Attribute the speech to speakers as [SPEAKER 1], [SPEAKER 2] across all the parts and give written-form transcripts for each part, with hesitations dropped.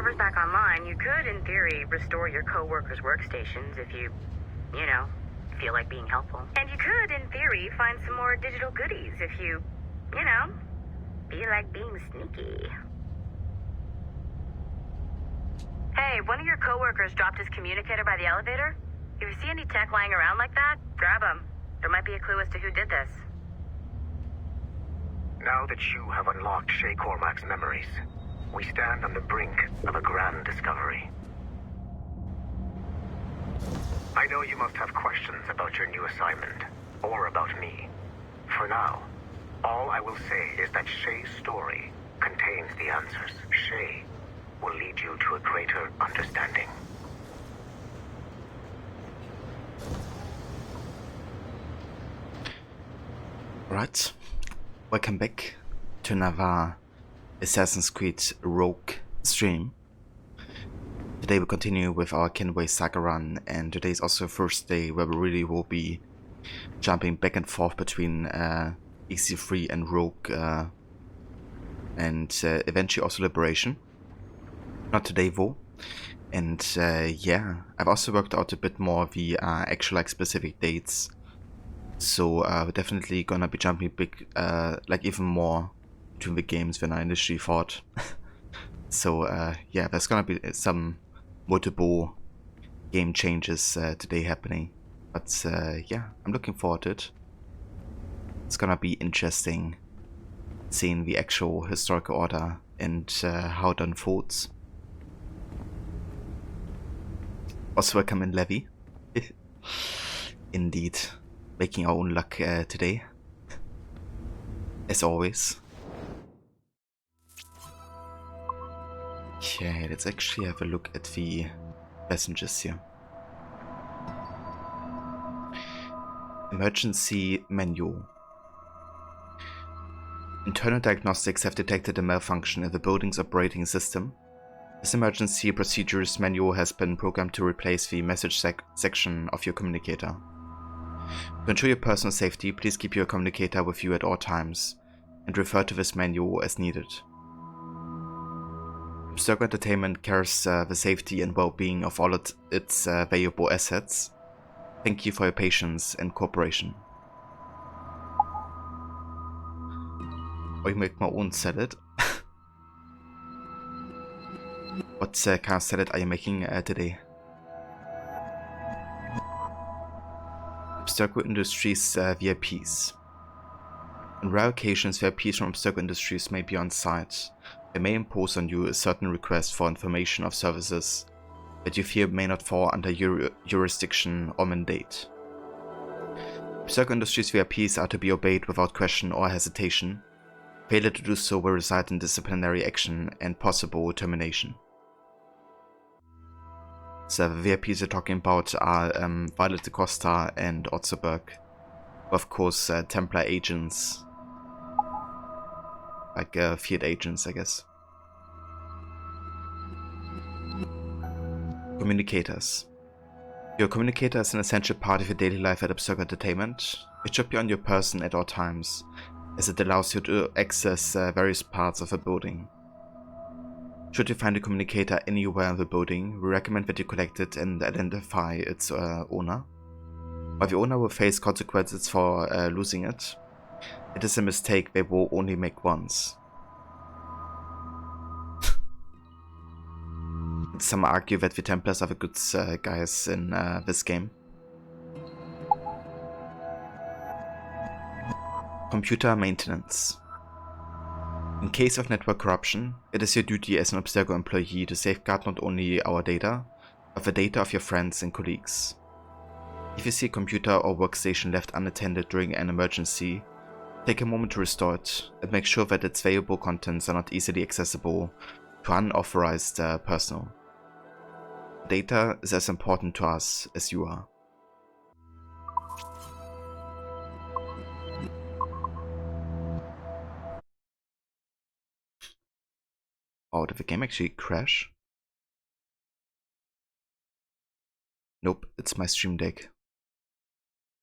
[SPEAKER 1] server's back online, you could, in theory, restore your co-workers' workstations if you know, feel like being helpful. And you could, in theory, find some more digital goodies if you know, feel like being sneaky. Hey, one of your co-workers dropped his communicator by the elevator. If you see any tech lying around like that, grab them. There might be a clue as to who did this.
[SPEAKER 2] Now that you have unlocked Shay Cormac's memories, we stand on the brink of a grand discovery. I know you must have questions about your new assignment, or about me. For now, all I will say is that Shay's story contains the answers. Shay will lead you to a greater understanding.
[SPEAKER 3] Right, welcome back to another Assassin's Creed Rogue stream. Today we continue with our Kenway Saga run, and today is also the first day where we really will be jumping back and forth between EC3 and Rogue, and eventually also Liberation. Not today though. And yeah, I've also worked out a bit more the actual like specific dates. So we're definitely gonna be jumping big, like even more between the games than I initially thought. So yeah, there's gonna be some multiple game changes today happening. But yeah, I'm looking forward to it. It's gonna be interesting seeing the actual historical order and how it unfolds. Also welcome in Levy. Indeed. Making our own luck today, as always. Okay, let's actually have a look at the messages here. Emergency menu. Internal diagnostics have detected a malfunction in the building's operating system. This emergency procedures menu has been programmed to replace the message section of your communicator. To ensure your personal safety, please keep your communicator with you at all times, and refer to this menu as needed. Saga Entertainment cares the safety and well-being of all its valuable assets. Thank you for your patience and cooperation. I make my own salad. What kind of salad are you making today? Abstergo Industries VIPs. On rare occasions, VIPs from Abstergo Industries may be on site. They may impose on you a certain request for information of services that you fear may not fall under your jurisdiction or mandate. Abstergo Industries VIPs are to be obeyed without question or hesitation. Failure to do so will result in disciplinary action and possible termination. So the VIPs we're talking about are Violet da Costa and Otzoberg. Of course, Templar agents. Like field agents, I guess. Communicators. Your communicator is an essential part of your daily life at Abstergo Entertainment. It should be on your person at all times, as it allows you to access various parts of a building. Should you find a communicator anywhere in the building, we recommend that you collect it and identify its owner. While the owner will face consequences for losing it, it is a mistake they will only make once. Some argue that the Templars are the good guys in this game. Computer maintenance. In case of network corruption, it is your duty as an Abstergo employee to safeguard not only our data, but the data of your friends and colleagues. If you see a computer or workstation left unattended during an emergency, take a moment to restore it and make sure that its valuable contents are not easily accessible to unauthorized personnel. Data is as important to us as you are. Oh, did the game actually crash? Nope, it's my Stream Deck.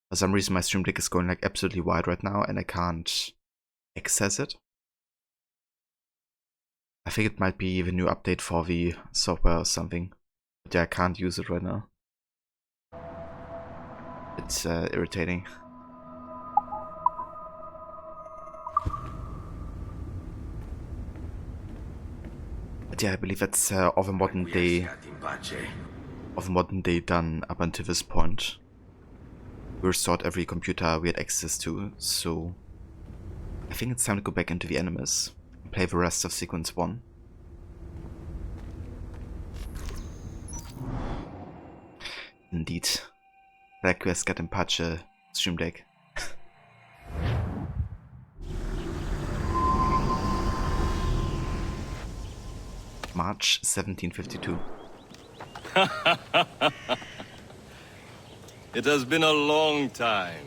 [SPEAKER 3] For some reason my Stream Deck is going like absolutely wild right now and I can't access it. I think it might be the new update for the software or something. But yeah, I can't use it right now. It's irritating. But yeah, I believe that's of the modern day done up until this point. We restored every computer we had access to, so I think it's time to go back into the Animus and play the rest of Sequence 1. Indeed. Request got in Pace Stream Deck. March 1752.
[SPEAKER 4] It has been a long time.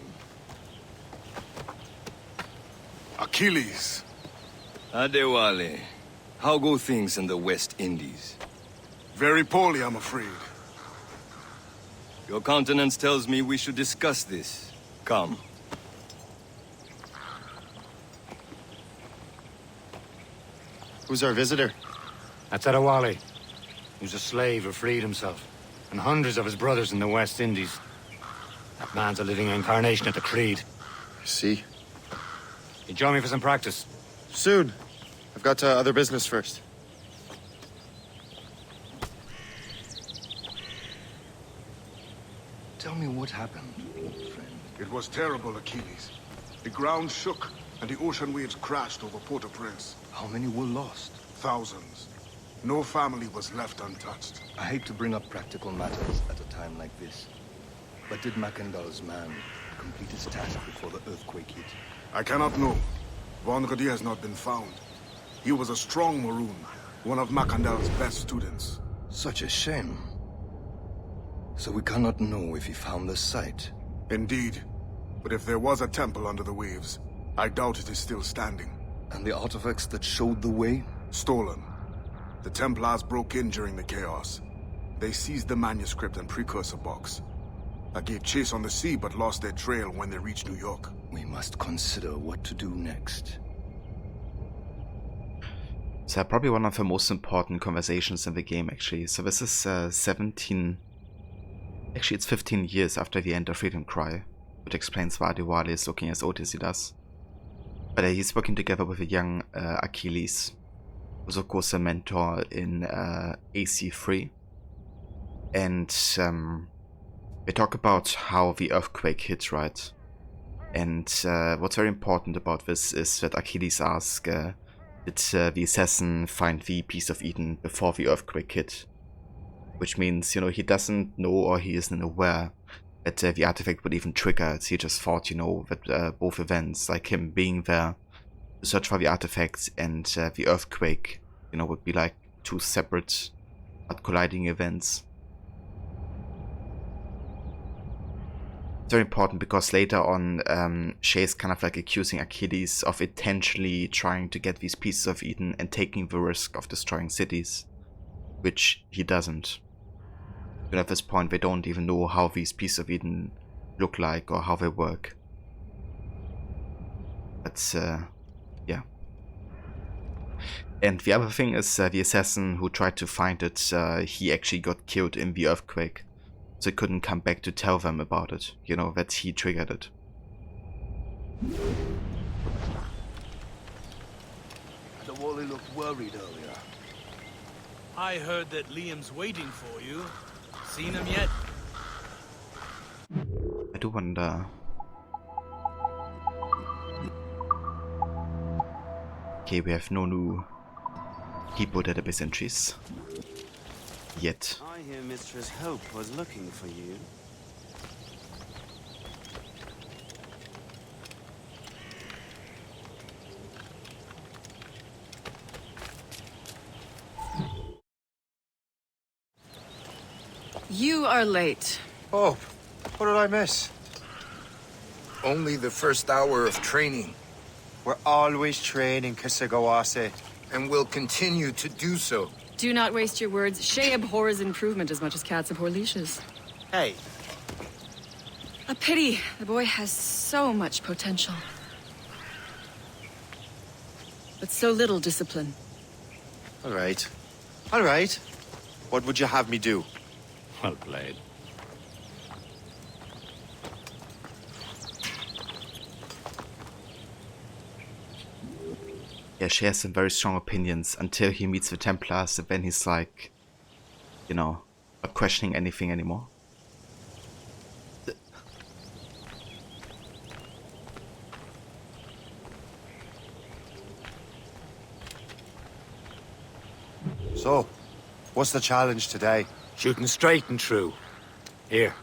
[SPEAKER 5] Achilles.
[SPEAKER 4] Adewale, how go things in the West Indies?
[SPEAKER 5] Very poorly, I'm afraid.
[SPEAKER 4] Your countenance tells me we should discuss this. Come.
[SPEAKER 6] Who's our visitor?
[SPEAKER 7] That's Adewale, who's a slave who freed himself, and hundreds of his brothers in the West Indies. That man's a living incarnation of the Creed.
[SPEAKER 6] I see.
[SPEAKER 7] You join me for some practice?
[SPEAKER 6] Soon. I've got other business first.
[SPEAKER 4] Tell me what happened, old friend.
[SPEAKER 5] It was terrible, Achilles. The ground shook, and the ocean waves crashed over Port-au-Prince.
[SPEAKER 4] How many were lost?
[SPEAKER 5] Thousands. No family was left untouched.
[SPEAKER 4] I hate to bring up practical matters at a time like this. But did Macandal's man complete his task before the earthquake hit?
[SPEAKER 5] I cannot know. Vendredi has not been found. He was a strong Maroon, one of Macandal's best students.
[SPEAKER 4] Such a shame. So we cannot know if he found the site.
[SPEAKER 5] Indeed. But if there was a temple under the waves, I doubt it is still standing.
[SPEAKER 4] And the artifacts that showed the way?
[SPEAKER 5] Stolen. The Templars broke in during the chaos. They seized the manuscript and precursor box. I gave chase on the sea but lost their trail when they reached New York.
[SPEAKER 4] We must consider what to do next.
[SPEAKER 3] So probably one of the most important conversations in the game, actually. So this is 17... Actually, it's 15 years after the end of Freedom Cry, which explains why Adewale is looking as old as he does. But he's working together with a young Achilles, who's of course a mentor in AC3. And they talk about how the earthquake hit, right? And what's very important about this is that Achilles asks, did the assassin find the piece of Eden before the earthquake hit? Which means, you know, he doesn't know or he isn't aware that the artifact would even trigger it. He just thought, you know, that both events, like him being there to search for the artifact and the earthquake, you know, would be like two separate but colliding events. It's very important because later on, Shay's kind of like accusing Achilles of intentionally trying to get these pieces of Eden and taking the risk of destroying cities, which he doesn't. You know, at this point, they don't even know how these pieces of Eden look like or how they work. But, yeah. And the other thing is the assassin who tried to find it, he actually got killed in the earthquake. So he couldn't come back to tell them about it. You know, that he triggered it.
[SPEAKER 4] Adewale looked worried earlier.
[SPEAKER 8] I heard that Liam's waiting for you. Seen him yet?
[SPEAKER 3] I do wonder. Okay, we have no new Hippo database entries yet.
[SPEAKER 9] I hear Mistress Hope was looking for you.
[SPEAKER 10] You are late.
[SPEAKER 11] Oh, what did I miss? Only the first hour of training.
[SPEAKER 6] We're always training, Kisagawase.
[SPEAKER 11] And will continue to do so.
[SPEAKER 10] Do not waste your words. Shay abhors improvement as much as cats abhor leashes.
[SPEAKER 6] Hey.
[SPEAKER 10] A pity. The boy has so much potential. But so little discipline.
[SPEAKER 6] All right. All right. What would you have me do?
[SPEAKER 7] Well played.
[SPEAKER 3] Yeah, she has some very strong opinions until he meets the Templars, and then he's like, you know, not questioning anything anymore.
[SPEAKER 6] So, what's the challenge today?
[SPEAKER 7] Shooting straight and true. Here,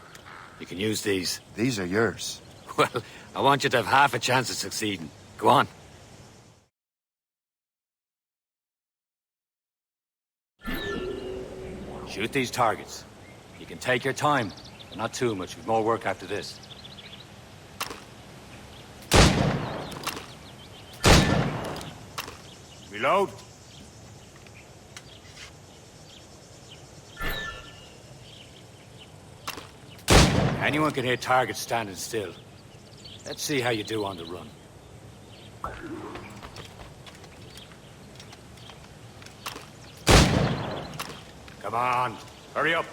[SPEAKER 7] you can use these.
[SPEAKER 6] These are yours.
[SPEAKER 7] Well, I want you to have half a chance of succeeding. Go on. Shoot these targets. You can take your time, but not too much. We've more work after this. Reload. Anyone can hit targets standing still. Let's see how you do on the run. Come on, hurry up.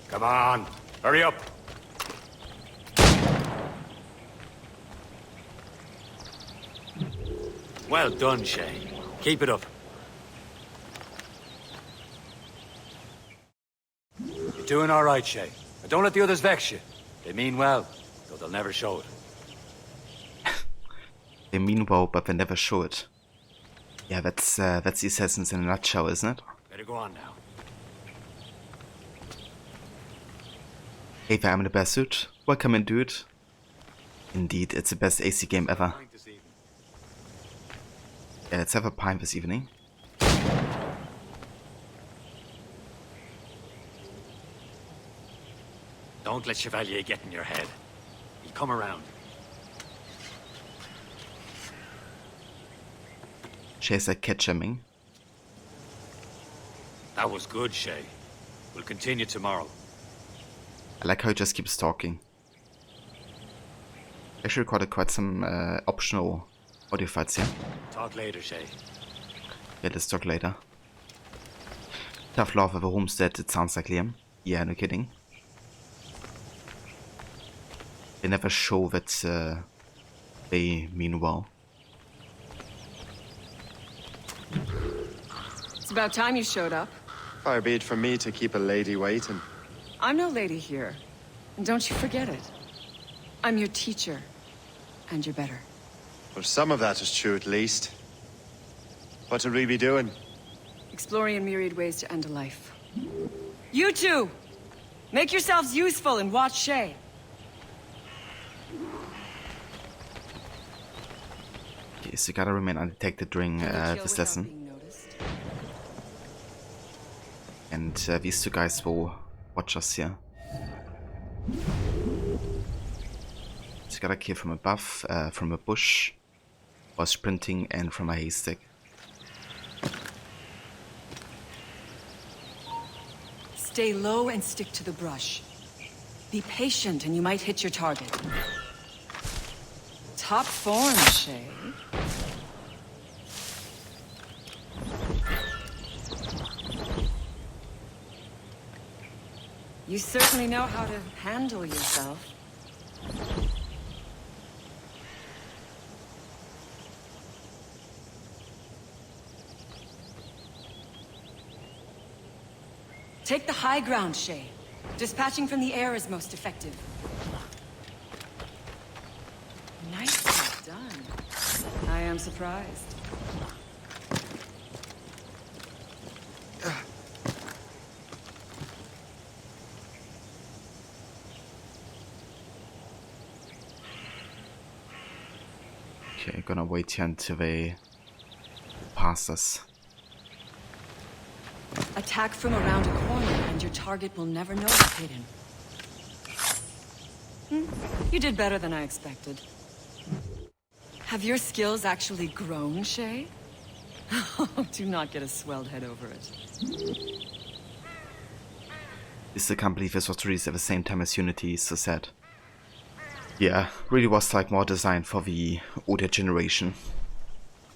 [SPEAKER 7] Come on, hurry up. Well done, Shay. Keep it up. You're doing all right, Shay. But don't let the others vex you. They mean well, though they'll never show it.
[SPEAKER 3] They mean well, but they never show it. Yeah, that's the Assassins in a nutshell, isn't it?
[SPEAKER 7] Better go on now.
[SPEAKER 3] Hey there, I'm in the best suit. Welcome in, dude. Indeed, it's the best AC game ever. Yeah, let's have a pint this evening.
[SPEAKER 7] Don't let Chevalier get in your head. He'll come around.
[SPEAKER 3] Chase that cat jamming.
[SPEAKER 7] That was good, Shay. We'll continue tomorrow.
[SPEAKER 3] I like how he just keeps talking. Actually recorded quite some optional audio fights here.
[SPEAKER 7] Talk later, Shay.
[SPEAKER 3] Yeah, let's talk later. Tough love of a homestead, it sounds like Liam. Yeah, no kidding. They never show that they mean well.
[SPEAKER 10] It's about time you showed up.
[SPEAKER 6] Far be it from me to keep a lady waiting.
[SPEAKER 10] I'm no lady here. And don't you forget it. I'm your teacher. And you're better.
[SPEAKER 6] Well, some of that is true at least. What would we be doing?
[SPEAKER 10] Exploring a myriad ways to end a life. You two! Make yourselves useful and watch Shay.
[SPEAKER 3] Okay, so you gotta remain undetected during this lesson. And these two guys will watch us here. So you gotta kill from above, from a bush, while sprinting, and from a haystack.
[SPEAKER 10] Stay low and stick to the brush. Be patient and you might hit your target. Top form, Shay. You certainly know how to handle yourself. Take the high ground, Shay. Dispatching from the air is most effective. Nicely done. I am surprised.
[SPEAKER 3] Okay, gonna wait here until they pass us.
[SPEAKER 10] Attack from around a corner and your target will never know it's hidden. You did better than I expected. Have your skills actually grown, Shay? Do not get a swelled head over it.
[SPEAKER 3] I still can't believe this was released at the same time as Unity, so sad. Yeah, really was like more designed for the older generation.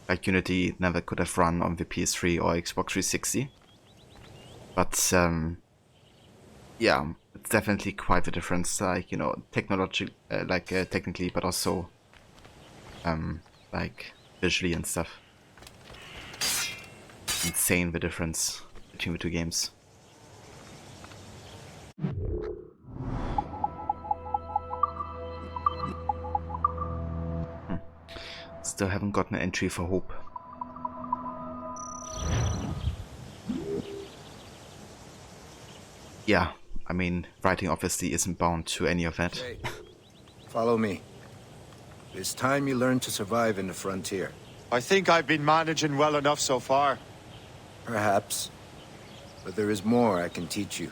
[SPEAKER 3] Like Unity never could have run on the PS3 or Xbox 360. But yeah, it's definitely quite the difference, like, you know, technically, but also like visually and stuff. Insane the difference between the two games. Still haven't gotten an entry for Hope. Yeah, I mean, writing obviously isn't bound to any of that.
[SPEAKER 4] Hey, follow me. It's time you learn to survive in the frontier.
[SPEAKER 6] I think I've been managing well enough so far.
[SPEAKER 4] Perhaps. But there is more I can teach you.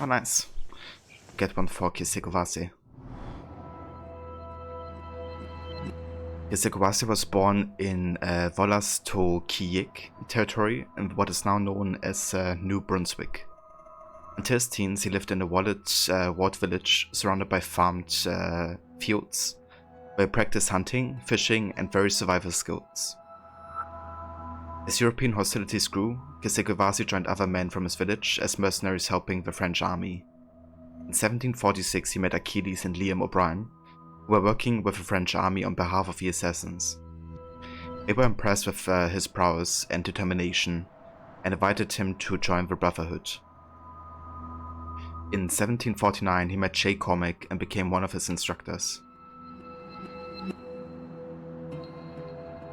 [SPEAKER 3] Oh, nice. Get one for Kisekowase. Kisekowase was born in Wolas-to-Kijek territory in what is now known as New Brunswick. Until his teens, he lived in a walled village surrounded by farmed fields, where he practiced hunting, fishing, and various survival skills. As European hostilities grew, Kisekowase joined other men from his village as mercenaries helping the French army. In 1746 he met Achilles and Liam O'Brien, who were working with the French army on behalf of the assassins. They were impressed with his prowess and determination and invited him to join the Brotherhood. In 1749 he met Shay Cormac and became one of his instructors.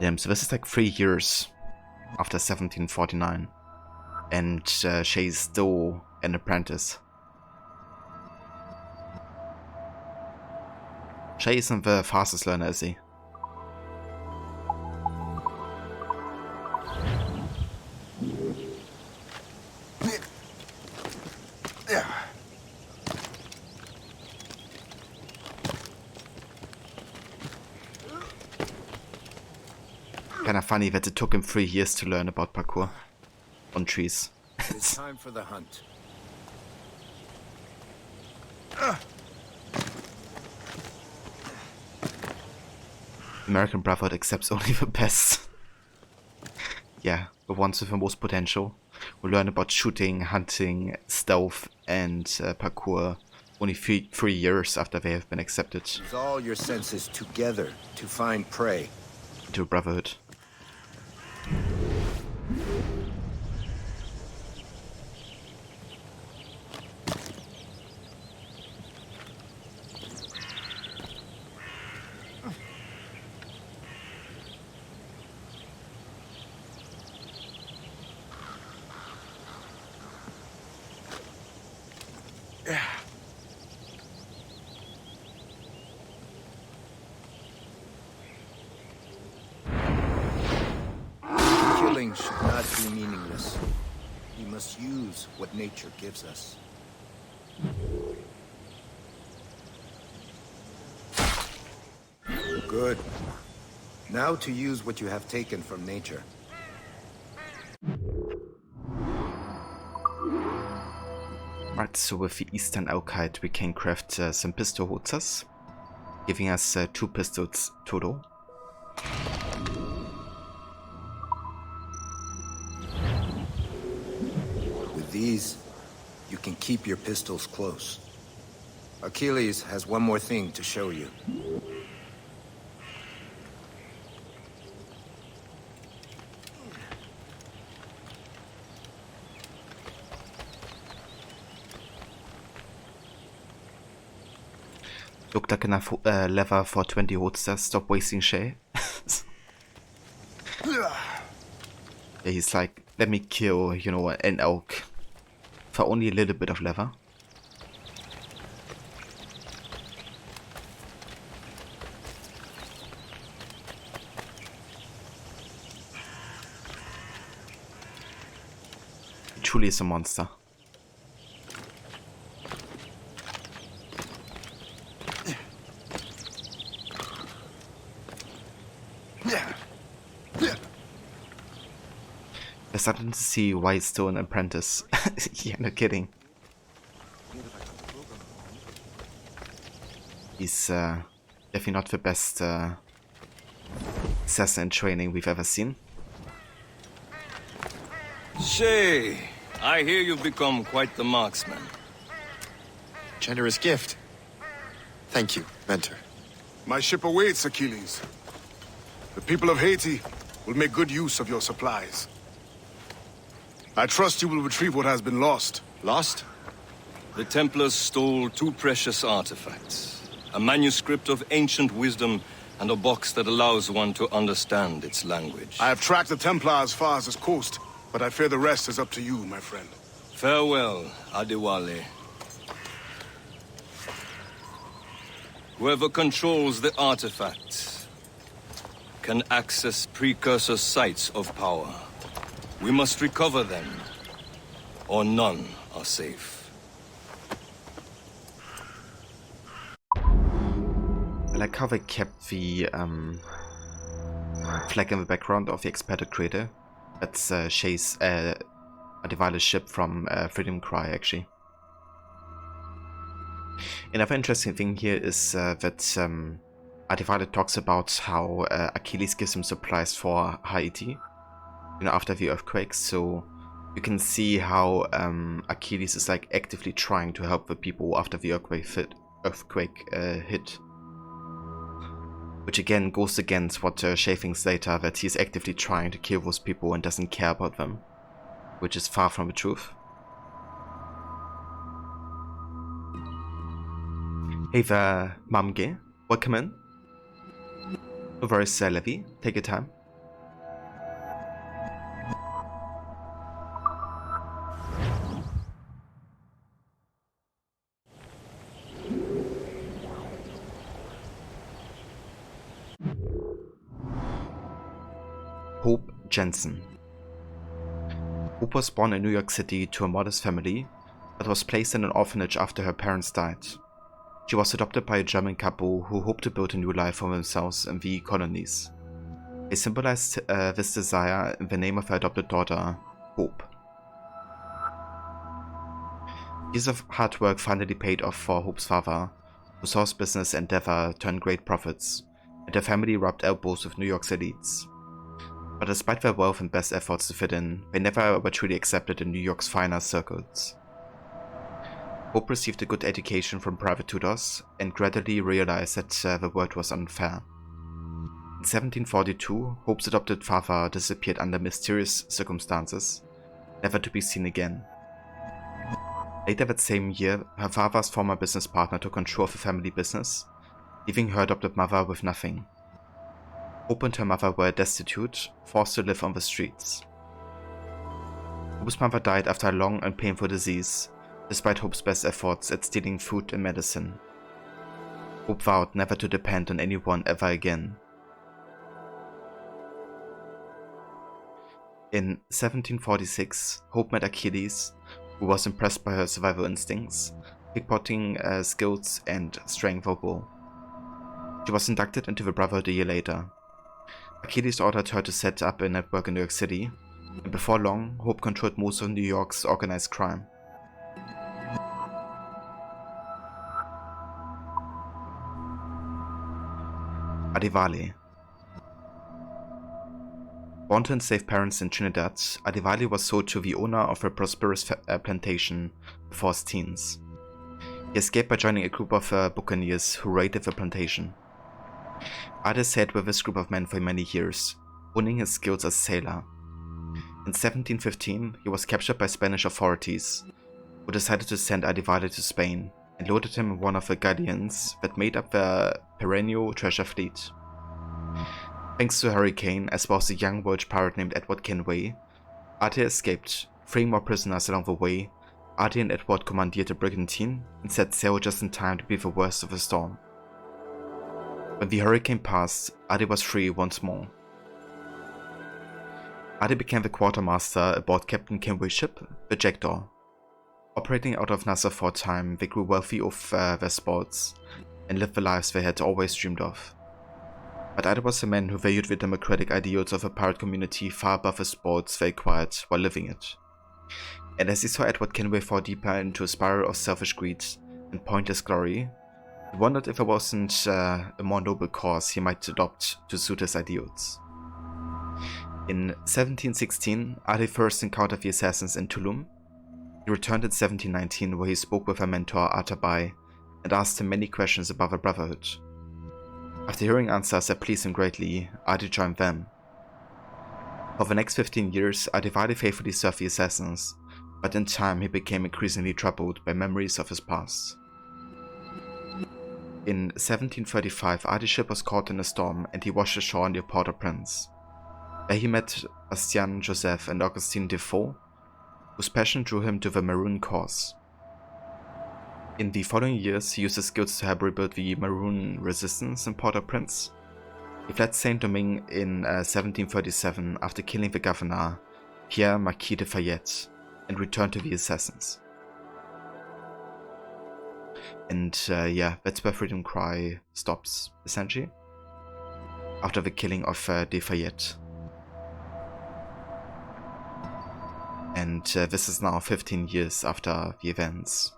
[SPEAKER 3] Damn, so this is like 3 years after 1749, and Shay is still an apprentice. Shay isn't the fastest learner, is he? Kinda funny that it took him 3 years to learn about parkour on trees.
[SPEAKER 4] It's time for the hunt.
[SPEAKER 3] American Brotherhood accepts only the best. Yeah, the ones with the most potential will learn about shooting, hunting, stealth, and parkour only 3 years after they have been accepted
[SPEAKER 4] Use all your senses together to find prey.
[SPEAKER 3] into a Brotherhood.
[SPEAKER 4] Killing should not be meaningless. We must use what nature gives us. Good. Now to use what you have taken from nature.
[SPEAKER 3] Right, so with the Eastern Alkite we can craft some pistol holsters, giving us 2 pistols total.
[SPEAKER 4] With these, you can keep your pistols close. Achilles has one more thing to show you.
[SPEAKER 3] Looked like enough lever for 20 holsters. Stop wasting Shay. Yeah, he's like, let me kill, you know, an elk for only a little bit of leather. He truly is a monster. I'm starting to see why he's still an apprentice. Yeah, no kidding. He's definitely not the best assassin in training we've ever seen.
[SPEAKER 12] Shay, I hear you've become quite the marksman.
[SPEAKER 6] Generous gift. Thank you, mentor.
[SPEAKER 5] My ship awaits, Achilles. The people of Haiti will make good use of your supplies. I trust you will retrieve what has been lost.
[SPEAKER 6] Lost?
[SPEAKER 12] The Templars stole 2 precious artifacts. A manuscript of ancient wisdom and a box that allows one to understand its language.
[SPEAKER 5] I have tracked the Templar as far as this coast, but I fear the rest is up to you, my friend.
[SPEAKER 12] Farewell, Adewale. Whoever controls the artifacts can access precursor sites of power. We must recover them, or none are safe.
[SPEAKER 3] I like how they kept the flag in the background of the expanded crater. That's Shay's Adewale's ship from Freedom Cry, actually. Another interesting thing here is that Adewale talks about how Achilles gives him supplies for Haiti, you know, after the earthquake. So you can see how Achilles is like actively trying to help the people after the earthquake hit. Which again goes against what Shay thinks later, that he's actively trying to kill those people and doesn't care about them. Which is far from the truth. Hey there, Mamge. Welcome in. No worries, Levi. Take your time. Hope Jensen. Hope was born in New York City to a modest family, but was placed in an orphanage after her parents died. She was adopted by a German couple who hoped to build a new life for themselves in the colonies. They symbolized this desire in the name of her adopted daughter, Hope. Years of hard work finally paid off for Hope's father, who saw his business endeavor turn great profits, and their family rubbed elbows with New York's elites. But despite their wealth and best efforts to fit in, they never were truly accepted in New York's finer circles. Hope received a good education from private tutors, and gradually realized that the world was unfair. In 1742, Hope's adopted father disappeared under mysterious circumstances, never to be seen again. Later that same year, her father's former business partner took control of the family business, leaving her adopted mother with nothing. Hope and her mother were destitute, forced to live on the streets. Hope's mother died after a long and painful disease, despite Hope's best efforts at stealing food and medicine. Hope vowed never to depend on anyone ever again. In 1746, Hope met Achilles, who was impressed by her survival instincts, pickpocketing skills, and strength of will. She was inducted into the Brotherhood a year later. Achilles ordered her to set up a network in New York City, and before long, Hope controlled most of New York's organized crime. Adewale. Born to enslaved parents in Trinidad, Adewale was sold to the owner of a prosperous plantation before his teens. He escaped by joining a group of buccaneers who raided the plantation. Ade stayed with this group of men for many years, honing his skills as a sailor. In 1715, he was captured by Spanish authorities, who decided to send Adewale to Spain and loaded him in one of the galleons that made up their perennial treasure fleet. Thanks to a hurricane, as well as a young Welsh pirate named Edward Kenway, Adi escaped, freeing more prisoners along the way. Adi and Edward commandeered a brigantine and set sail just in time to be the worst of the storm. When the hurricane passed, Adi was free once more. Adi became the quartermaster aboard Captain Kenway's ship, the Jackdaw. Operating out of Nassau for a time, they grew wealthy off their sports and lived the lives they had always dreamed of. But Adi was a man who valued the democratic ideals of a pirate community far above the sports they acquired while living it. And as he saw Edward Kenway fall deeper into a spiral of selfish greed and pointless glory, he wondered if there wasn't a more noble cause he might adopt to suit his ideals. In 1716, Adi first encountered the assassins in Tulum. He returned in 1719, where he spoke with her mentor Atabai and asked him many questions about the Brotherhood. After hearing answers that pleased him greatly, Adi joined them. For the next 15 years, Adi faithfully served the assassins, but in time he became increasingly troubled by memories of his past. In 1735, Adi's ship was caught in a storm and he washed ashore near Port-au-Prince. There he met Bastien Joseph and Augustin Defoe, whose passion drew him to the Maroon cause. In the following years, he used his skills to help rebuild the Maroon resistance in Port-au-Prince. He fled Saint-Domingue in 1737 after killing the governor, Pierre Marquis de Fayette, and returned to the assassins. And yeah, that's where Freedom Cry stops, essentially, after the killing of de Fayette. And this is now 15 years after the events.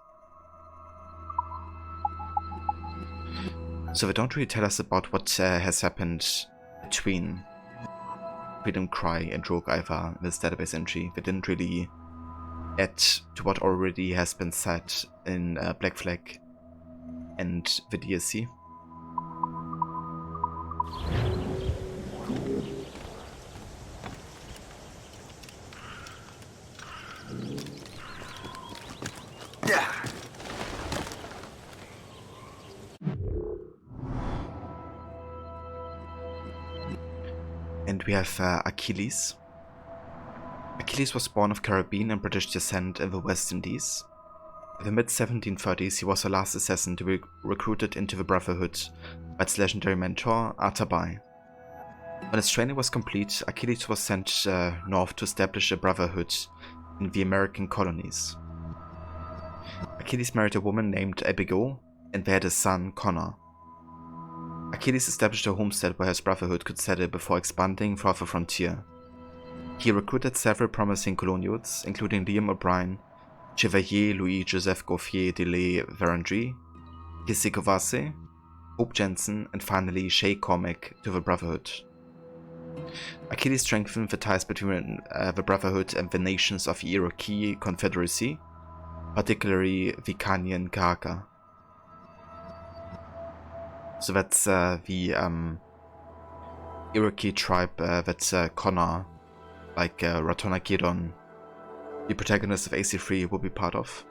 [SPEAKER 3] So they don't really tell us about what has happened between Freedom Cry and Rogue Ivar in this database entry. They didn't really add to what already has been said in Black Flag and the DLC. And we have Achilles. Achilles was born of Caribbean and British descent in the West Indies. In the mid-1730s, he was the last assassin to be recruited into the Brotherhood by its legendary mentor, Atabai. When his training was complete, Achilles was sent north to establish a Brotherhood in the American colonies. Achilles married a woman named Abigail, and they had a son, Connor. Achilles established a homestead where his Brotherhood could settle before expanding throughout the frontier. He recruited several promising colonials, including Liam O'Brien, Chevalier Louis-Joseph Gauffier de la Vérendrye, Kissy Kovase, Hope Jensen, and finally Shay Cormac to the Brotherhood. Achilles strengthened the ties between the Brotherhood and the nations of the Iroquois Confederacy, particularly the Kanyan Karaka. So that's the Iroquois tribe that Connor, like Ratona Gedon, the protagonist of AC3, will be part of.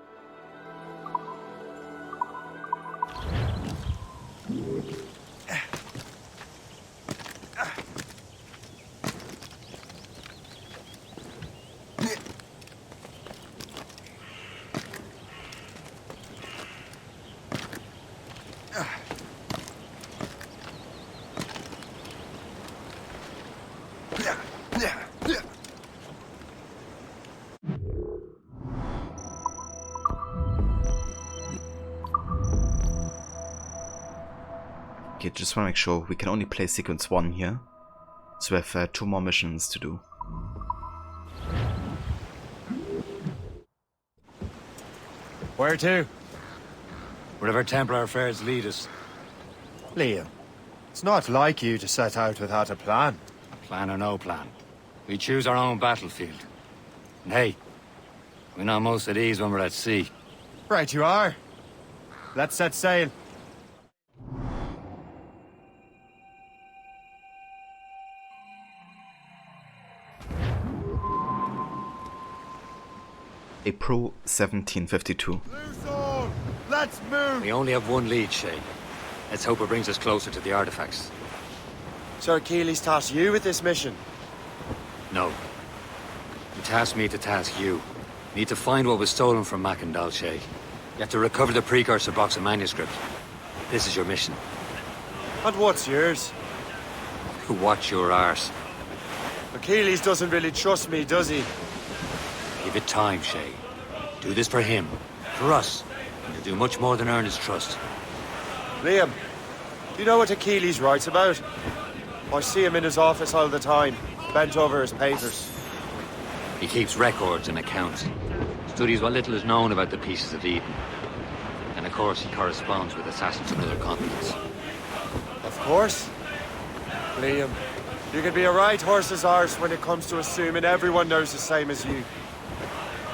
[SPEAKER 3] Okay, just want to make sure we can only play sequence 1 here. So we have 2 more missions to do.
[SPEAKER 7] Where to? Wherever Templar affairs lead us.
[SPEAKER 13] Liam, it's not like you to set out without a plan.
[SPEAKER 7] A plan or no plan. We choose our own battlefield. And hey, we know most at ease when we're at sea.
[SPEAKER 13] Right you are. Let's set sail.
[SPEAKER 3] April 1752.
[SPEAKER 13] Let's move!
[SPEAKER 7] We only have one lead, Shay. Let's hope it brings us closer to the artifacts.
[SPEAKER 13] Sir Achilles tasked you with this mission.
[SPEAKER 7] No. We tasked me to task you. You need to find what was stolen from Mackendal, Shay. You have to recover the precursor box of manuscript. This is your mission.
[SPEAKER 13] And what's yours?
[SPEAKER 7] Watch your arse.
[SPEAKER 13] Achilles doesn't really trust me, does he?
[SPEAKER 7] Give it time, Shay. Do this for him. For us. And you'll do much more than earn his trust.
[SPEAKER 13] Liam, do you know what Achilles writes about? I see him in his office all the time, bent over his papers.
[SPEAKER 7] He keeps records and accounts. Studies what little is known about the pieces of Eden. And of course, he corresponds with assassins on other continents.
[SPEAKER 13] Of course. Liam, you can be a right horse's arse when it comes to assuming everyone knows the same as you.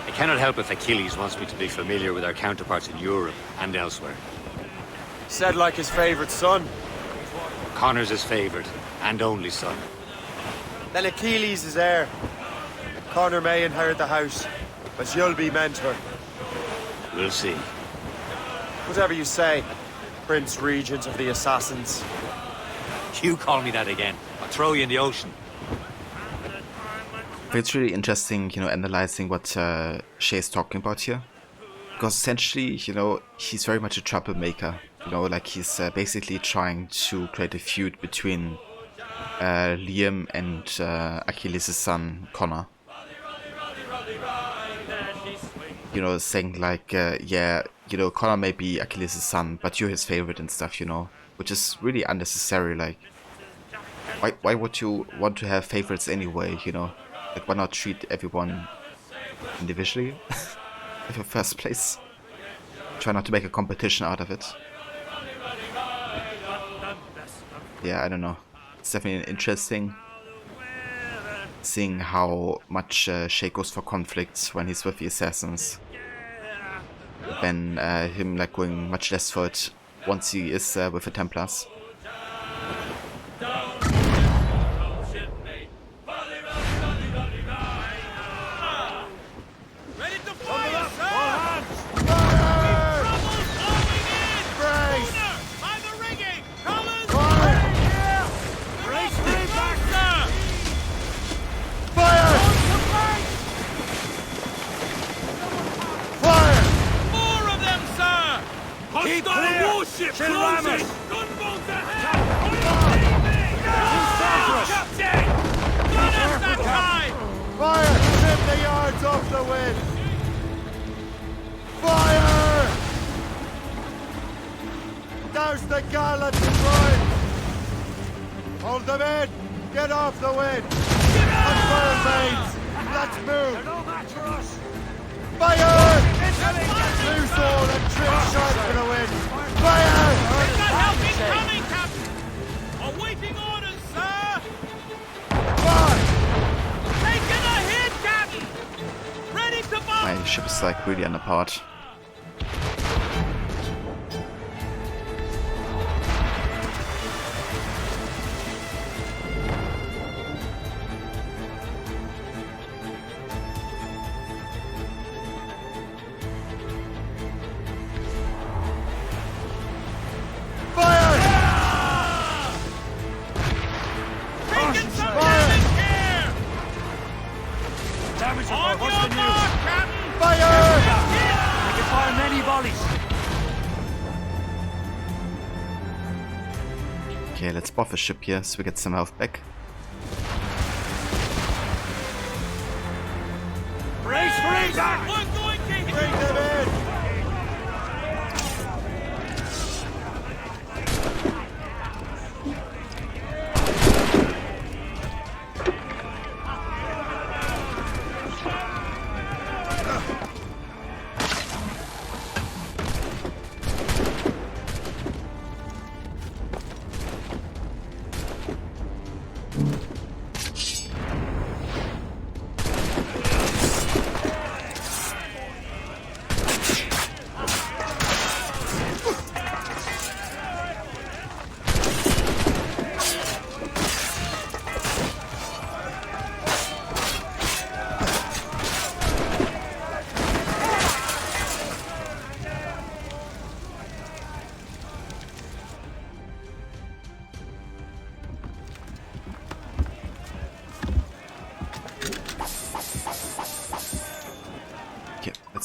[SPEAKER 7] I cannot help if Achilles wants me to be familiar with our counterparts in Europe and elsewhere.
[SPEAKER 13] Said like his favorite son.
[SPEAKER 7] Connor's his favorite and only son.
[SPEAKER 13] Then Achilles is heir. Connor may inherit the house, but you'll be mentor.
[SPEAKER 7] We'll see.
[SPEAKER 13] Whatever you say, Prince Regent of the Assassins.
[SPEAKER 7] You call me that again, I'll throw you in the ocean.
[SPEAKER 3] It's really interesting, you know, analyzing what Shay's talking about here. Because essentially, you know, he's very much a troublemaker. You know, like he's basically trying to create a feud between Liam and Achilles' son, Connor. You know, saying like, yeah, you know, Connor may be Achilles' son, but you're his favorite and stuff, you know. Which is really unnecessary, like, why would you want to have favorites anyway, you know? Like, why not treat everyone individually in the first place? Try not to make a competition out of it. Yeah, I don't know. It's definitely interesting seeing how much Shay goes for conflict when he's with the assassins. Than him like going much less for it once he is with the Templars.
[SPEAKER 8] Keep clear! Warship closing! Gunboats ahead! Captain! Gun us that time!
[SPEAKER 13] Fire! Trim the yards off the wind! Fire! Douse the gallants and right! Hold them in! Get off the wind! Unfurl mains! Let's move! They're no match for us! Fire! Loose all and trim sharp for the wind! Fire!
[SPEAKER 8] We've got help incoming, Captain! Awaiting orders, sir!
[SPEAKER 13] Fire!
[SPEAKER 8] Taking a hit, Captain! Ready to bomb!
[SPEAKER 3] My ship is like really on apart. Okay, let's buff a ship here so we get some health back.
[SPEAKER 8] Brace for impact! We're going to hit!
[SPEAKER 13] Bring them in!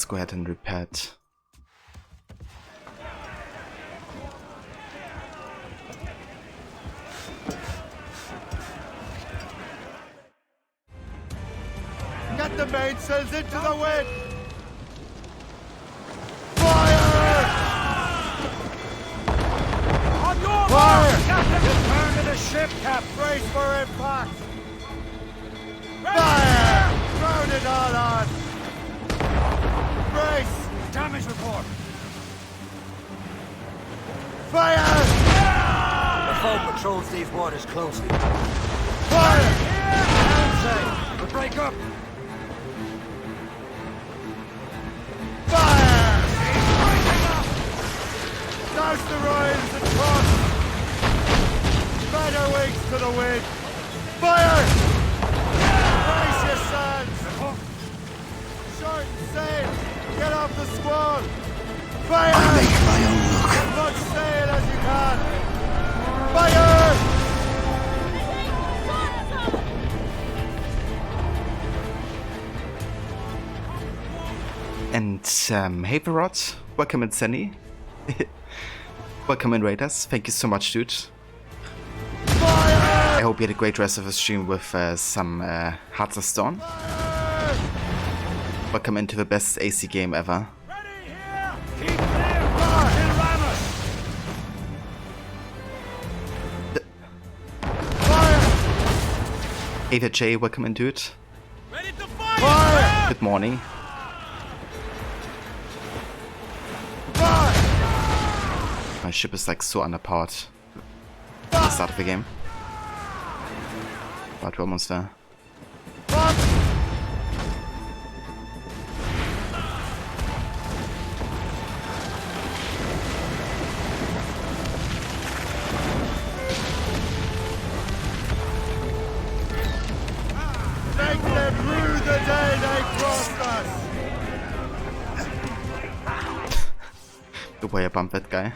[SPEAKER 3] go ahead and repair it.
[SPEAKER 13] Get the mainsails into the wind! Fire! On your mark! Return to the ship, Cap! Brace for impact! Fire! Ground it all on! Brace! Damage report! Fire!
[SPEAKER 14] The foe patrols these waters closely.
[SPEAKER 13] Fire!
[SPEAKER 14] Downside! We'll break up!
[SPEAKER 13] Fire! Douse the royals and cross! Spread our wings to the wind! Fire! Brace your sons! Short sail! Get off the squall! Fire!
[SPEAKER 6] I make my own luck.
[SPEAKER 13] As much sail as you can! Fire!
[SPEAKER 3] And hey Verrot, welcome in Senny. Welcome in Raiders, thank you so much dude. I hope you had a great rest of the stream with some Hearts of Stone. Welcome into the best AC game ever. Hey there Jay, welcome in dude. Good morning. My ship is like so underpowered at the start of the game. But we're almost there.
[SPEAKER 13] Make them rue the day they crossed us!
[SPEAKER 3] The way I bumped that guy.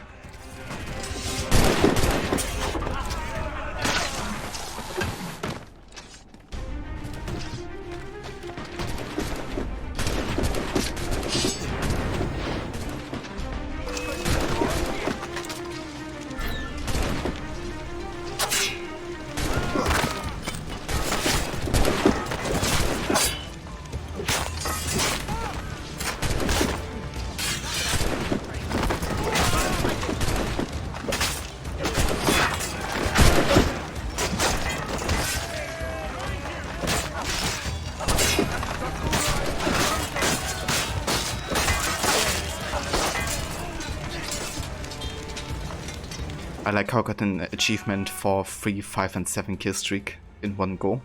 [SPEAKER 3] I like how I got an achievement for 3, 5 and 7 kill streak in one go.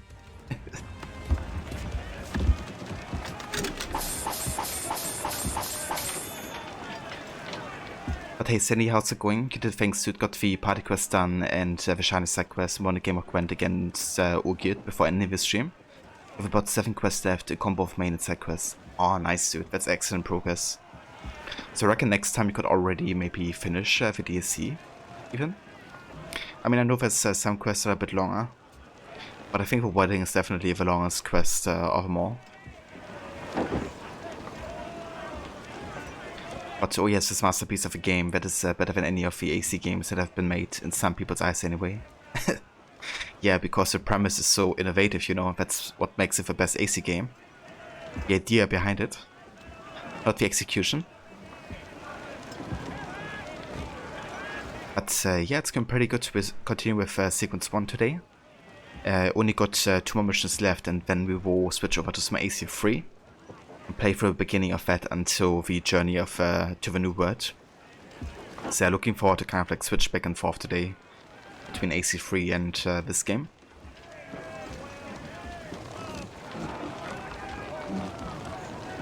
[SPEAKER 3] But hey Sandy, how's it going? You did thanks to got the party quest done and the shiny side quest, won a game of Gwent against Urgit before ending the stream. With about 7 quests left, a combo of main and side quests. Oh nice dude, that's excellent progress. So I reckon next time you could already maybe finish the DLC. Even. I mean, I know there's some quests that are a bit longer, but I think the wedding is definitely the longest quest of them all. But oh yes, this masterpiece of a game that is better than any of the AC games that have been made in some people's eyes anyway. Yeah, because the premise is so innovative, you know, that's what makes it the best AC game. The idea behind it, not the execution. But yeah, it's going pretty good to continue with Sequence 1 today. Only got 2 more missions left and then we will switch over to some AC3 and play through the beginning of that until the journey of to the New World. So yeah, looking forward to kind of like switch back and forth today between AC3 and this game.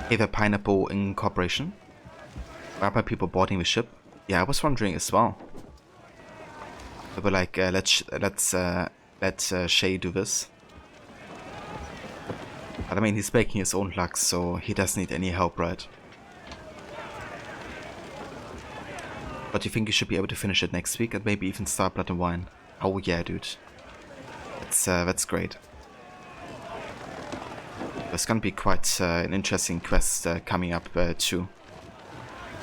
[SPEAKER 3] Hey there, Pineapple Incorporation. Why are people boarding the ship? Yeah, I was wondering as well. They were like, let Shay do this. But I mean, he's making his own luck, so he doesn't need any help, right? But you think you should be able to finish it next week and maybe even start Blood and Wine? Oh yeah, dude. That's great. There's gonna be quite an interesting quest coming up too.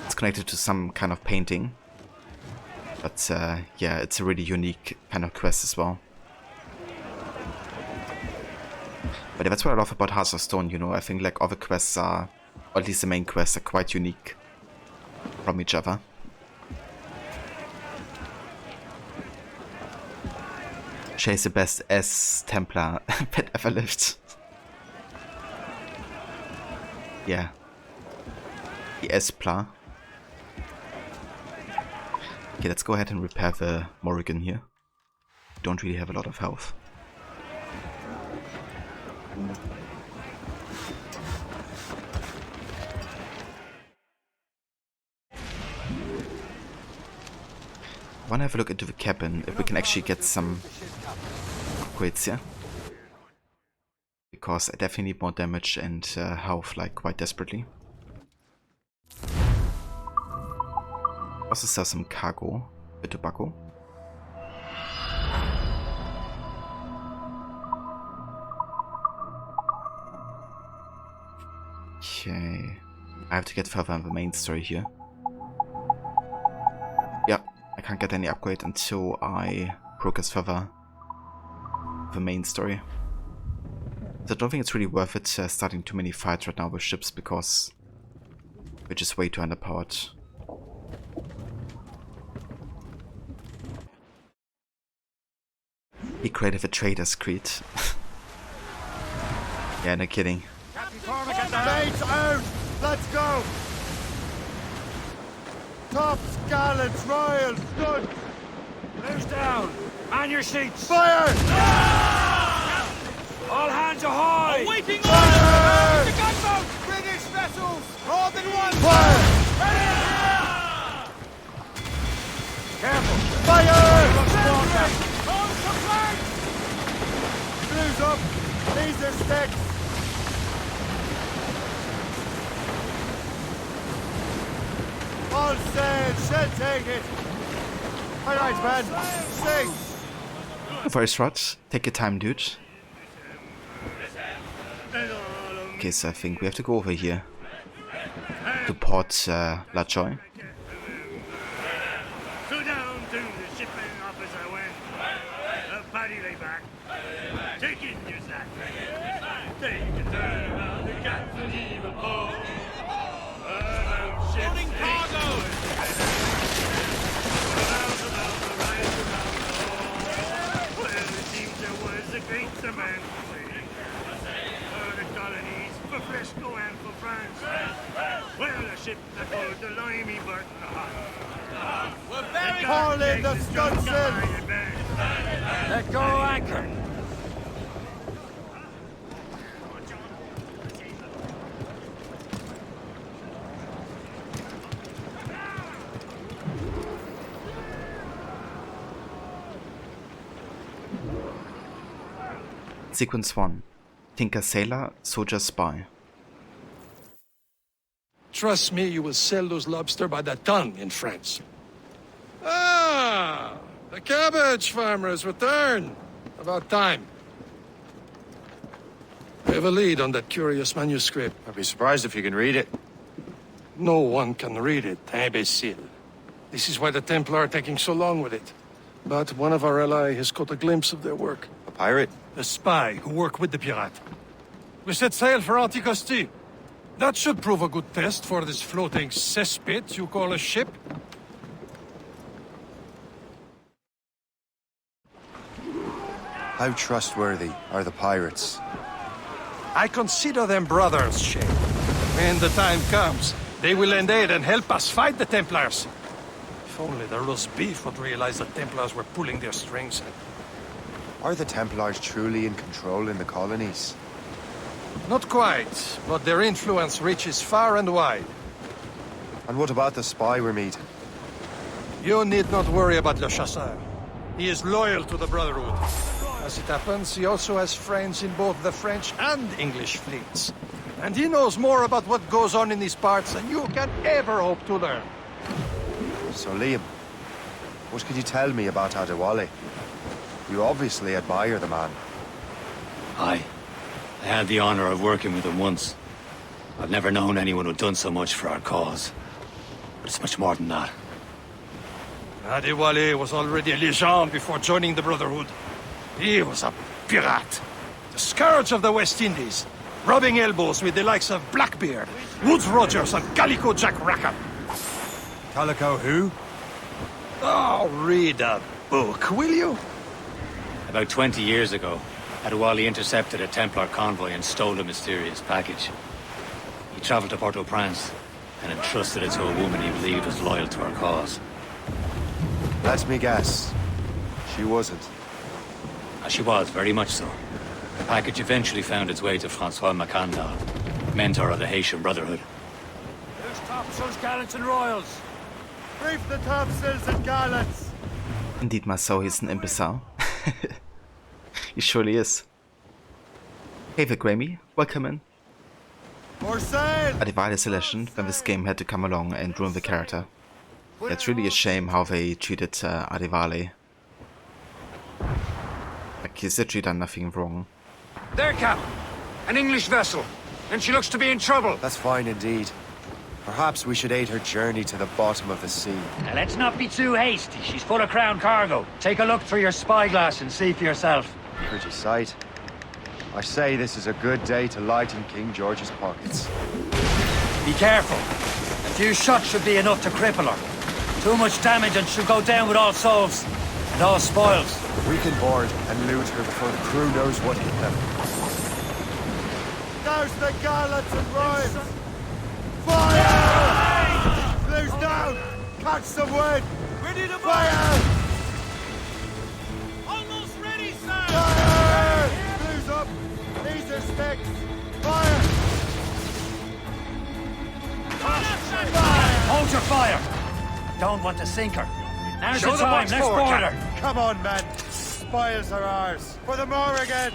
[SPEAKER 3] It's connected to some kind of painting. But yeah, it's a really unique kind of quest as well. But that's what I love about Hearts of Stone, you know. I think like all the quests are, or at least the main quests, are quite unique from each other. Shay's the best S-Templar that ever lived. Yeah. The S-Pla. Okay, let's go ahead and repair the Morrigan here. Don't really have a lot of health. I wanna have a look into the cabin, if we can actually get some upgrades here. Because I definitely need more damage and health, like, quite desperately. Also sell some cargo, the tobacco. Okay, I have to get further on the main story here. Yeah, I can't get any upgrade until I progress further the main story. So I don't think it's really worth it starting too many fights right now with ships because we're just way too underpowered. He created a trader's creed. Yeah, no kidding.
[SPEAKER 13] Mates out! Let's go! Tops, gallants, royals, studs!
[SPEAKER 14] Blues down! Man your seats!
[SPEAKER 13] Fire!
[SPEAKER 14] All hands ahoy!
[SPEAKER 8] Waiting
[SPEAKER 13] Fire!
[SPEAKER 8] the gunboat!
[SPEAKER 13] British vessels! More than one! Fire!
[SPEAKER 14] Careful!
[SPEAKER 13] Fire!
[SPEAKER 8] Hold the flank!
[SPEAKER 13] Blues up! These are sticks! All sail! Shall take it! Alright, man! Sing!
[SPEAKER 3] Voice rot, take your time, dude. Okay, so I think we have to go over here to Port La Joy.
[SPEAKER 14] So down to the shipping office I went. A paddy lay back. Take in your sack. Take a turn around the captain even pole.
[SPEAKER 8] Loading cargo!
[SPEAKER 14] Well, it seems there was a great demand for the colonies, for Frisco and for France. Well, a ship that pulled the limey Burton hot.
[SPEAKER 8] We're very
[SPEAKER 13] Haul in the stunsail!
[SPEAKER 14] Let go anchor.
[SPEAKER 3] Sequence 1. Tinker Sailor, Soldier Spy.
[SPEAKER 15] Trust me, you will sell those lobster by the ton in France. Ah! The cabbage farmers return. About time. We have a lead on that curious manuscript.
[SPEAKER 6] I'd be surprised if you can read it.
[SPEAKER 15] No one can read it, imbecile. This is why the Templar are taking so long with it. But one of our allies has caught a glimpse of their work.
[SPEAKER 6] A pirate?
[SPEAKER 15] A spy who worked with the pirate. We set sail for Anticosti. That should prove a good test for this floating cesspit you call a ship.
[SPEAKER 6] How trustworthy are the pirates?
[SPEAKER 15] I consider them brothers, Shay. When the time comes, they will lend aid and help us fight the Templars. If only the roast beef would realize the Templars were pulling their strings.
[SPEAKER 6] Are the Templars truly in control in the colonies?
[SPEAKER 15] Not quite, but their influence reaches far and wide.
[SPEAKER 6] And what about the spy we're meeting?
[SPEAKER 15] You need not worry about Le Chasseur. He is loyal to the Brotherhood. As it happens, he also has friends in both the French and English fleets. And he knows more about what goes on in these parts than you can ever hope to learn.
[SPEAKER 6] So Liam, what could you tell me about Adewale? You obviously admire the man.
[SPEAKER 9] Aye.
[SPEAKER 7] I had the honor of working with him once. I've never known anyone who'd done so much for our cause. But it's much more than that.
[SPEAKER 15] Adewale was already a legend before joining the Brotherhood. He was a pirate. The scourge of the West Indies. Rubbing elbows with the likes of Blackbeard, Woodes Rogers, and Calico Jack Rackham.
[SPEAKER 6] Calico who?
[SPEAKER 15] Oh, read a book, will you?
[SPEAKER 7] About 20 years ago, Adewale intercepted a Templar convoy and stole a mysterious package. He traveled to Port-au-Prince and entrusted it to a woman he believed was loyal to our cause.
[SPEAKER 6] Let me guess. She wasn't.
[SPEAKER 7] She was, very much so. The package eventually found its way to Francois Macandal, mentor of the Haitian Brotherhood.
[SPEAKER 14] Who's topsails, gallants, and royals?
[SPEAKER 13] Brief the topsails and gallants!
[SPEAKER 3] Indeed, Marceau, he's an imbecile. He surely is. Hey Vic Ramey, welcome in.
[SPEAKER 13] For sail!
[SPEAKER 3] Adewale's a legend when this game had to come along and ruin the character. It's really a shame how they treated Adewale. Like, he's literally done nothing wrong.
[SPEAKER 11] There, Cap! An English vessel, and she looks to be in trouble.
[SPEAKER 6] That's fine indeed. Perhaps we should aid her journey to the bottom of the sea.
[SPEAKER 16] Now, let's not be too hasty. She's full of crown cargo. Take a look through your spyglass and see for yourself.
[SPEAKER 6] Pretty sight. I say this is a good day to lighten King George's pockets.
[SPEAKER 16] Be careful. A few shots should be enough to cripple her. Too much damage and she'll go down with all souls and all spoils.
[SPEAKER 6] We can board and loot her before the crew knows what hit them.
[SPEAKER 13] Douse the gallants and royals! Fire! Loose down! Catch some wind!
[SPEAKER 8] Ready to
[SPEAKER 13] Fire!
[SPEAKER 8] Almost ready, sir!
[SPEAKER 13] Fire! Blues up! These are sticks! Fire!
[SPEAKER 16] Hold your fire. Don't want to sink her. Now's the time. Let's board her.
[SPEAKER 13] Come on, men! Spoils are ours! For the more again!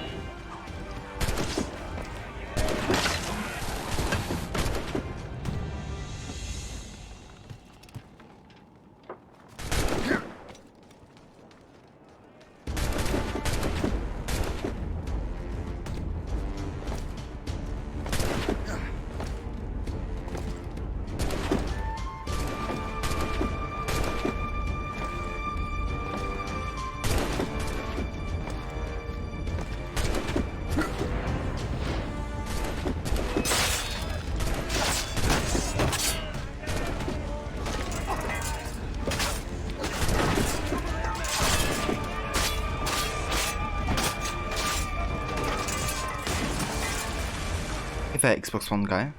[SPEAKER 3] If I Xbox One guy,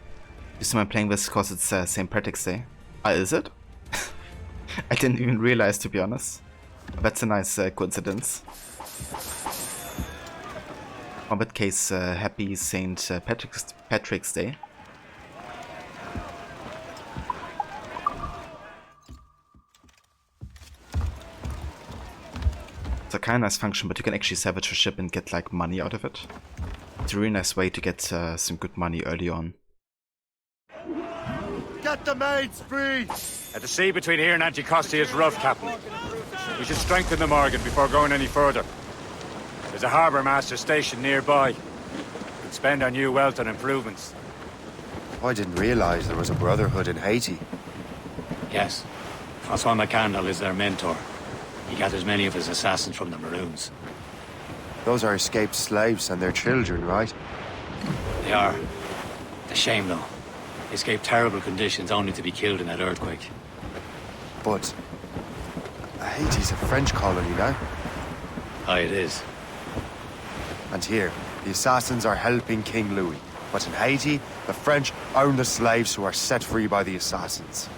[SPEAKER 3] you see I'm playing this because it's St. Patrick's Day. Ah, is it? I didn't even realize, to be honest. That's a nice coincidence. On that case, happy St. Patrick's Day. It's a kind of nice function, but you can actually salvage your ship and get like money out of it. It's a really nice way to get some good money early on.
[SPEAKER 13] Get the mates free!
[SPEAKER 7] The sea between here and Anticosti is rough, Captain. We should strengthen the Morgan before going any further. There's a harbour master station nearby. We could spend our new wealth on improvements.
[SPEAKER 6] I didn't realize there was a brotherhood in Haiti.
[SPEAKER 7] Yes. Francois Macandal is their mentor. He gathers many of his assassins from the Maroons.
[SPEAKER 6] Those are escaped slaves and their children, right?
[SPEAKER 7] They are. It's a shame, though. They escaped terrible conditions only to be killed in that earthquake.
[SPEAKER 6] But Haiti's a French colony now.
[SPEAKER 7] Aye, it is.
[SPEAKER 6] And here, the assassins are helping King Louis. But in Haiti, the French own the slaves who are set free by the assassins.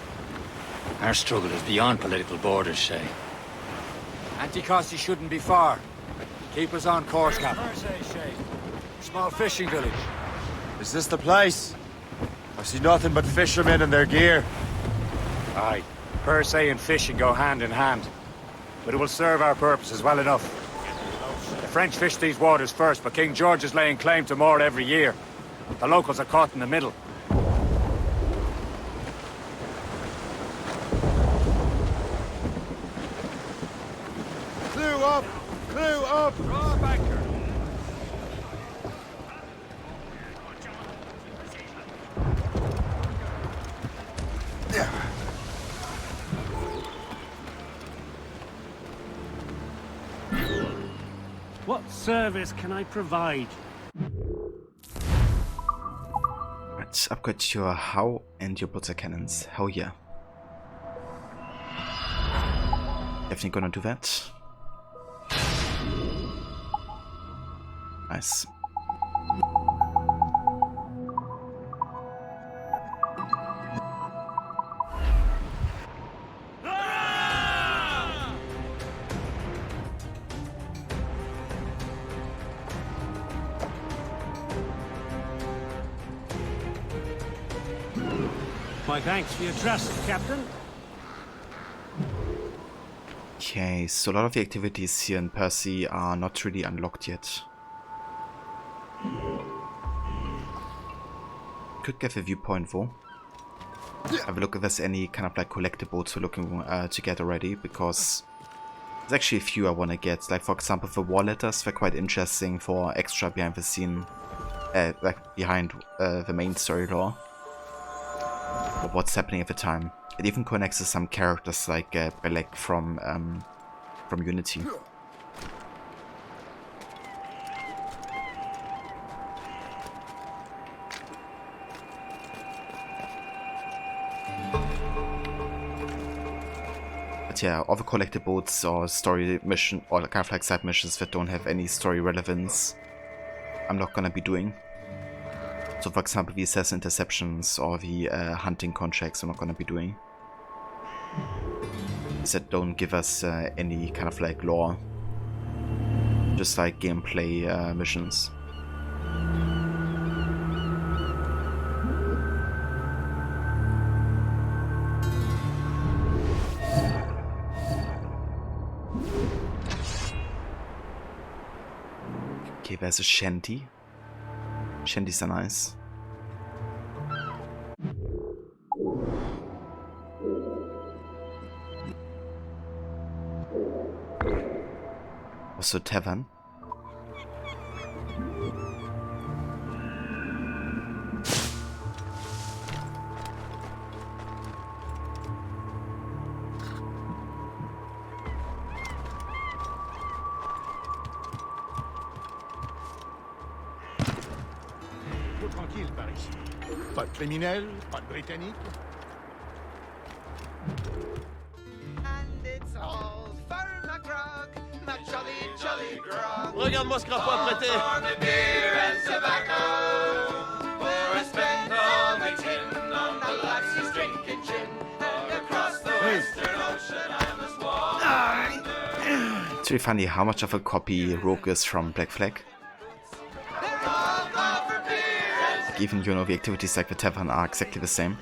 [SPEAKER 7] Our struggle is beyond political borders, Shay.
[SPEAKER 11] Anticosti shouldn't be far. Keep us on course, Captain. Small fishing village.
[SPEAKER 6] Is this the place? I see nothing but fishermen and their gear.
[SPEAKER 7] Aye. Per se and fishing go hand in hand. But it will serve our purposes well enough. The French fish these waters first, but King George is laying claim to more every year. The locals are caught in the middle.
[SPEAKER 13] Clue up! Clue up!
[SPEAKER 11] Draw banker.
[SPEAKER 14] service can I provide?
[SPEAKER 3] Let's upgrade your How and your Butter Cannons. Hell yeah. Definitely gonna do that. Nice.
[SPEAKER 14] My thanks for your trust, Captain.
[SPEAKER 3] Okay, so a lot of the activities here in Percy are not really unlocked yet. Could get a viewpoint though. Have a look if there's any kind of like collectibles we're looking to get already, because there's actually a few I want to get. Like for example, the war letters, they're quite interesting for extra behind the scene, like behind the main story lore. Or what's happening at the time. It even connects to some characters like Belek from Unity. But yeah, all the collectibles or story mission or kind of like side missions that don't have any story relevance, I'm not gonna be doing. So for example, the assassin interceptions or the hunting contracts I'm not gonna be doing. That don't give us any kind of like lore. Just like gameplay missions. Okay, there's a shanty. Shanties are nice. Also tavern.
[SPEAKER 13] Tranquille par ici. Pas de criminels, pas de britanniques.
[SPEAKER 17] Regarde-moi ce crapaud apprêté.
[SPEAKER 3] It's really funny how much of a copy Rogue is from Black Flag. Like even, you know, the activities like the tavern are exactly the same.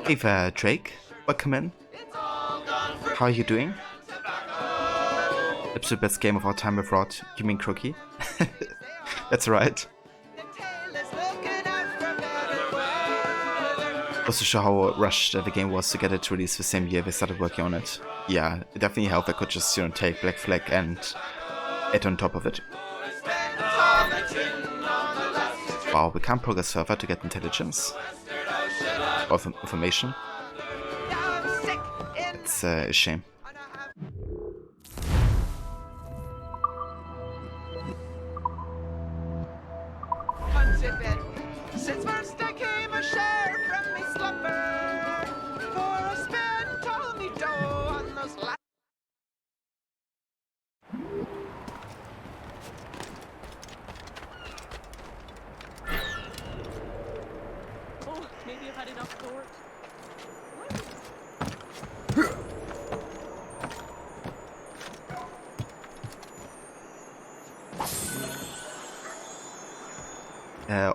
[SPEAKER 3] Hey there, Drake. Welcome in. How are you doing? Absolute best game of our time with Rod. You mean Crookie? That's right. Goes to show how rushed the game was to get it released the same year they started working on it. Yeah, it definitely helped. I could just, you know, take Black Flag and add on top of it. Wow, we can't progress further to get intelligence. Or information. It's a shame.
[SPEAKER 18] Since first I came a share from me slumber, for I spent all me dough on those
[SPEAKER 19] Oh, maybe I've had enough court.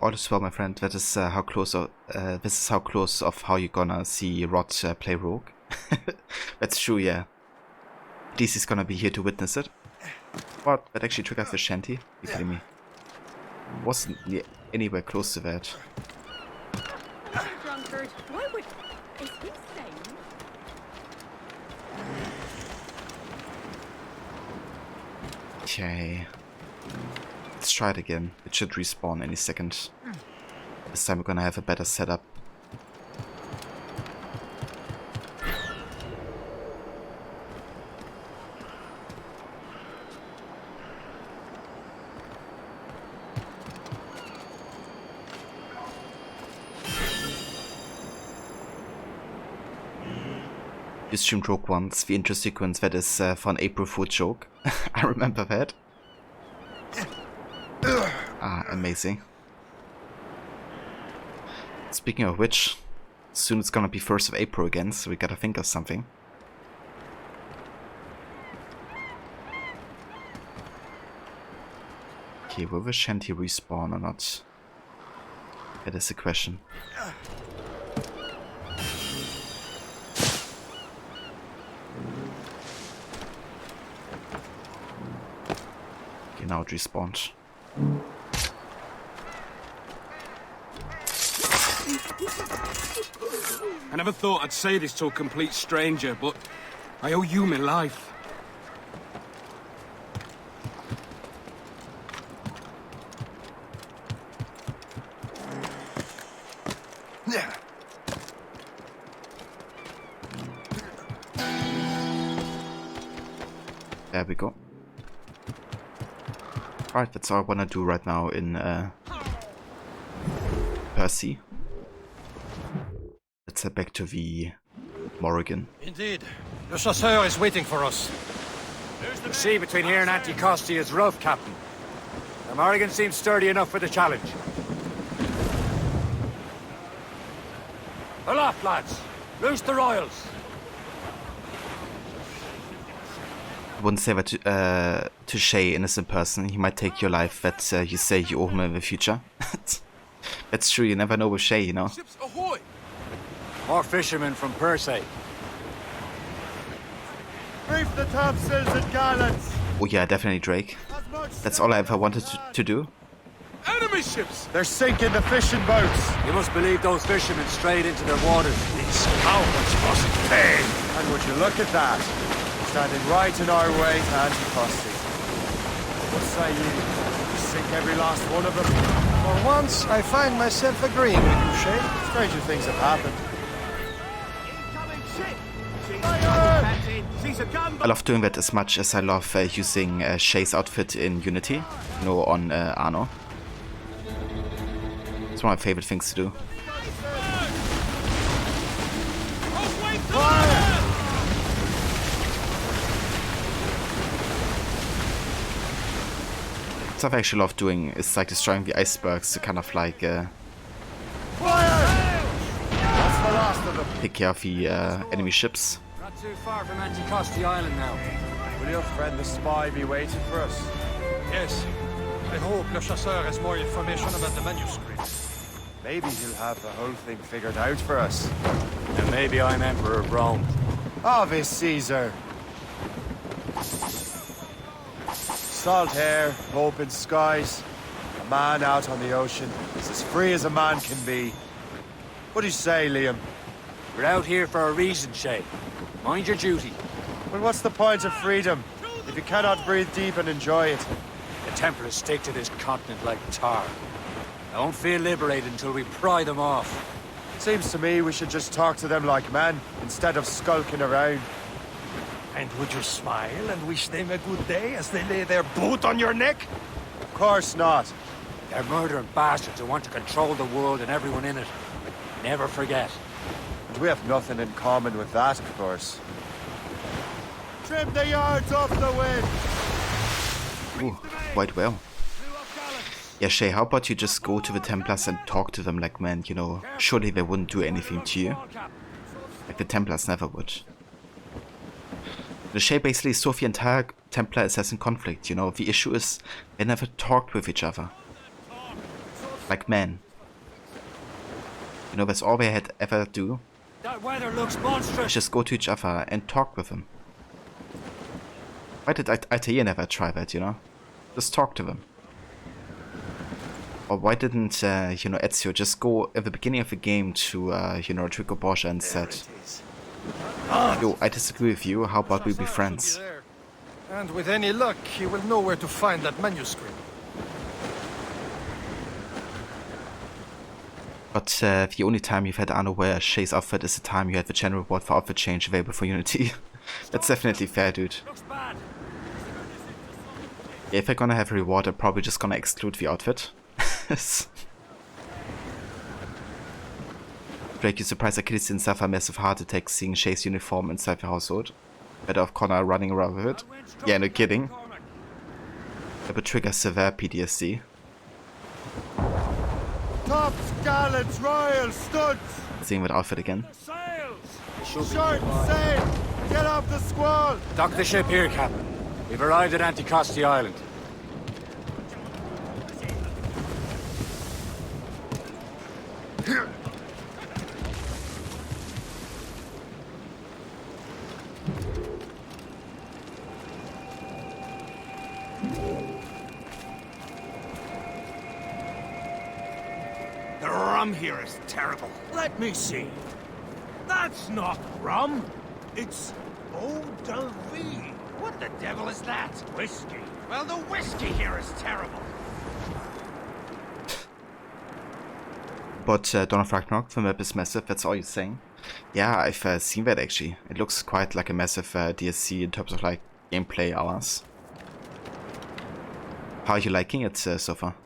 [SPEAKER 3] All is well, my friend. That is how close. This is how close of how you're gonna see Rod play Rogue. That's true, yeah. At least he's gonna be here to witness it. What? That actually triggers the shanty? You kidding me? Wasn't anywhere close to that.
[SPEAKER 19] Drunkard. Why would... Is he sane?
[SPEAKER 3] Okay. Let's try it again. It should respawn any second. This time we're gonna have a better setup. You streamed Rogue once, the intro sequence that is von April Fool joke. I remember that. Ah, amazing. Speaking of which, soon it's gonna be 1st of April again, so we gotta think of something. Okay, will the shanty respawn or not? That is the question. Okay, now it respawned.
[SPEAKER 17] I never thought I'd say this to a complete stranger, but I owe you my life.
[SPEAKER 3] There we go. Right, that's all I wanna do right now in Percy. Let's head back to the Morrigan.
[SPEAKER 15] Indeed. Le Chasseur is waiting for us.
[SPEAKER 7] The sea between here and Anticosti is rough, Captain. The Morrigan seems sturdy enough for the challenge. Aloft, lads! Loose the royals!
[SPEAKER 3] I wouldn't say that to Shay, innocent person. He might take your life that you say you owe him in the future. That's true, you never know with Shay, you know.
[SPEAKER 17] Ships ahoy!
[SPEAKER 7] More fishermen from Persay.
[SPEAKER 13] Reef the topsails and gallants!
[SPEAKER 3] Oh yeah, definitely Drake. That's all I ever wanted to do.
[SPEAKER 17] Enemy ships!
[SPEAKER 13] They're sinking the fishing boats!
[SPEAKER 7] You must believe those fishermen strayed into their waters.
[SPEAKER 15] These cowards must pay!
[SPEAKER 13] And would you look at that? Standing right in our way to Anticosti. What say you? Sink every last one of them?
[SPEAKER 15] For once, I find myself agreeing with you, Shay.
[SPEAKER 13] Stranger things have happened.
[SPEAKER 3] I love doing that as much as I love using Shay's outfit in Unity, you know, on Arno. It's one of my favorite things to do. Stuff I actually love doing is like destroying the icebergs to kind of like take care of the enemy ships.
[SPEAKER 7] Not too far from Anticosti Island now.
[SPEAKER 13] Will your friend the spy be waiting for us?
[SPEAKER 15] Yes. I hope Le Chasseur has more information about the manuscript.
[SPEAKER 13] Maybe he'll have the whole thing figured out for us.
[SPEAKER 7] And maybe I'm Emperor of Rome.
[SPEAKER 13] Ave Caesar! Salt air, open skies. A man out on the ocean is as free as a man can be. What do you say, Liam?
[SPEAKER 7] We're out here for a reason, Shay. Mind your duty.
[SPEAKER 13] Well, what's the point of freedom if you cannot breathe deep and enjoy it?
[SPEAKER 7] The Templars stick to this continent like tar. I won't feel liberated until we pry them off.
[SPEAKER 13] Seems to me we should just talk to them like men, instead of skulking around.
[SPEAKER 15] And would you smile and wish them a good day as they lay their boot on your neck?
[SPEAKER 13] Of course not.
[SPEAKER 7] They're murdering bastards who want to control the world and everyone in it. Never forget.
[SPEAKER 13] And we have nothing in common with that, of course. Trim the yards off the wind!
[SPEAKER 3] Ooh, quite well. Yeah, Shay, how about you just go to the Templars and talk to them like men, you know? Surely they wouldn't do anything to you. Like the Templars never would. The Shay basically saw the entire Templar assassin conflict, you know? The issue is they never talked with each other. Like men. You know, that's all they had ever do.
[SPEAKER 7] That weather looks monstrous.
[SPEAKER 3] Just go to each other and talk with them. Why did Altair never try that, you know? Just talk to them. Or why didn't, you know, Ezio just go at the beginning of the game to, you know, Trico Borgia and said, yo, I disagree with you, how about we be friends?
[SPEAKER 15] And with any luck, he will know where to find that manuscript.
[SPEAKER 3] But the only time you've had Anno wear Shay's outfit is the time you had the general reward for outfit change available for Unity. That's definitely fair, dude. Yeah, if they're gonna have a reward, I'm probably just gonna exclude the outfit. Drake, you surprised that Kitty didn't suffer a massive heart attack seeing Shay's uniform inside the household? Better off Connor running around with it? Yeah, no kidding. That would trigger severe PTSD.
[SPEAKER 13] Top scallops, royal studs!
[SPEAKER 3] Seeing that outfit again.
[SPEAKER 13] Short sail! Get off the squall!
[SPEAKER 7] Dock the ship here, Captain. We've arrived at Anticosti Island.
[SPEAKER 14] The rum here is terrible. Let me see. That's not rum. It's eau de vie. What the devil is that? Whiskey. Well, the whiskey here is terrible.
[SPEAKER 3] But Dawn of Ragnarok, the map is massive, that's all you're saying? Yeah, I've seen that actually. It looks quite like a massive DLC in terms of like gameplay hours. How are you liking it so far?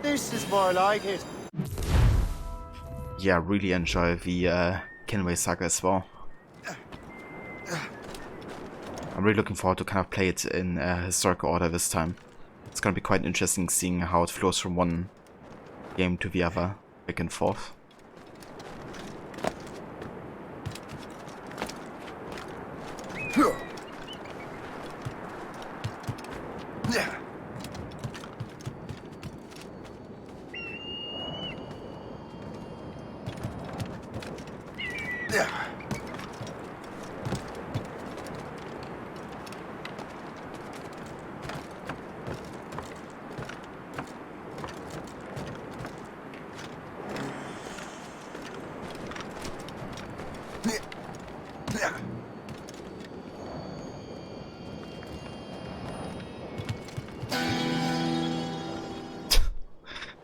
[SPEAKER 13] This is more like it.
[SPEAKER 3] Yeah, really enjoy the Kenway Saga as well. I'm really looking forward to kind of play it in historical order this time. It's gonna be quite interesting seeing how it flows from one game to the other, back and forth.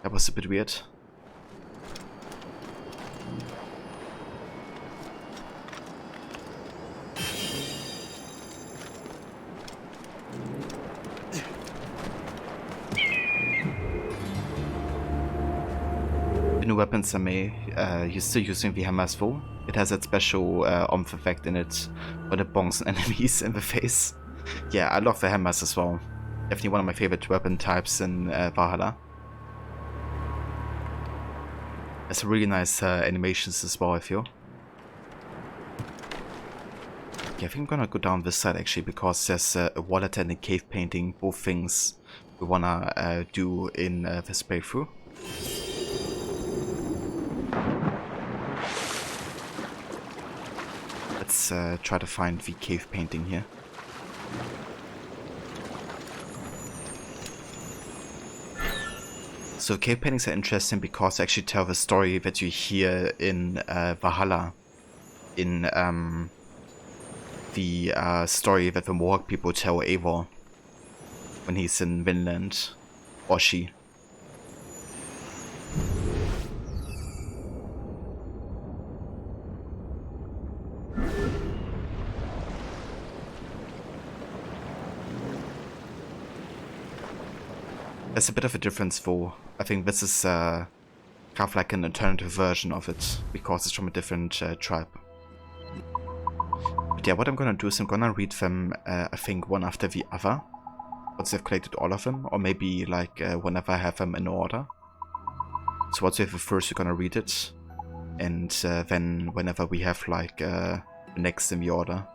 [SPEAKER 3] That was a bit weird. The new weapons are you're still using the hammer as well. It has that special oomph effect in it when it bonks enemies in the face. Yeah, I love the hammers as well. Definitely one of my favorite weapon types in Valhalla. It's really nice animations as well, I feel. Yeah, I think I'm gonna go down this side actually, because there's a wallet and a cave painting, both things we wanna do in this playthrough. Let's try to find the cave painting here. So cave paintings are interesting because they actually tell the story that you hear in Valhalla, in the story that the Mohawk people tell Eivor when he's in Vinland, or she. There's a bit of a difference though. I think this is kind of like an alternative version of it, because it's from a different tribe. But yeah, what I'm gonna do is I'm gonna read them, I think, one after the other, once I've collected all of them, or maybe like whenever I have them in order. So once we have the first, we're gonna read it, And then whenever we have like the next in the order.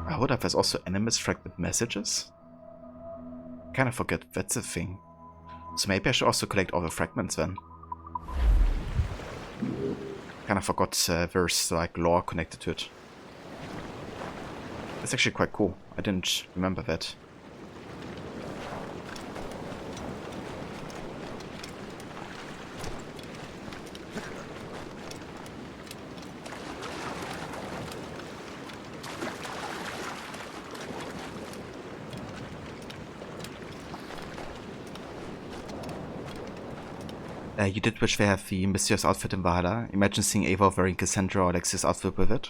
[SPEAKER 3] I wonder if there's also enemies fragment messages? Kind of forget that's a thing. So maybe I should also collect all the fragments then. Kind of forgot there's like lore connected to it. That's actually quite cool. I didn't remember that. You did wish they have the mysterious outfit in Valhalla. Imagine seeing Ava wearing Cassandra or Alexia's outfit with it.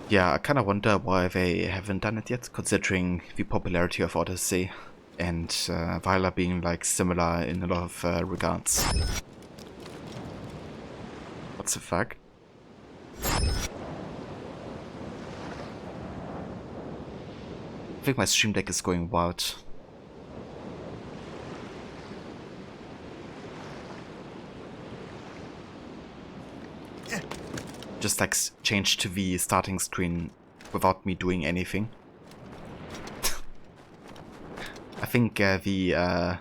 [SPEAKER 3] Yeah, I kinda wonder why they haven't done it yet, considering the popularity of Odyssey and Valhalla being like similar in a lot of regards. What's the fuck? I think my stream deck is going wild. Just like change to the starting screen without me doing anything. I think the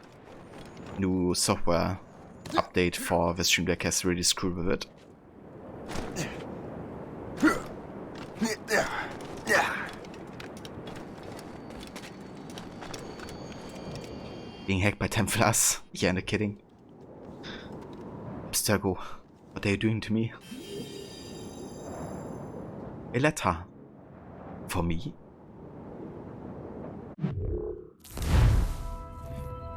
[SPEAKER 3] new software update for the Stream Deck has really screwed with it. Being hacked by Templars? Yeah, no kidding. Abstergo, what are you doing to me? A letter. For me?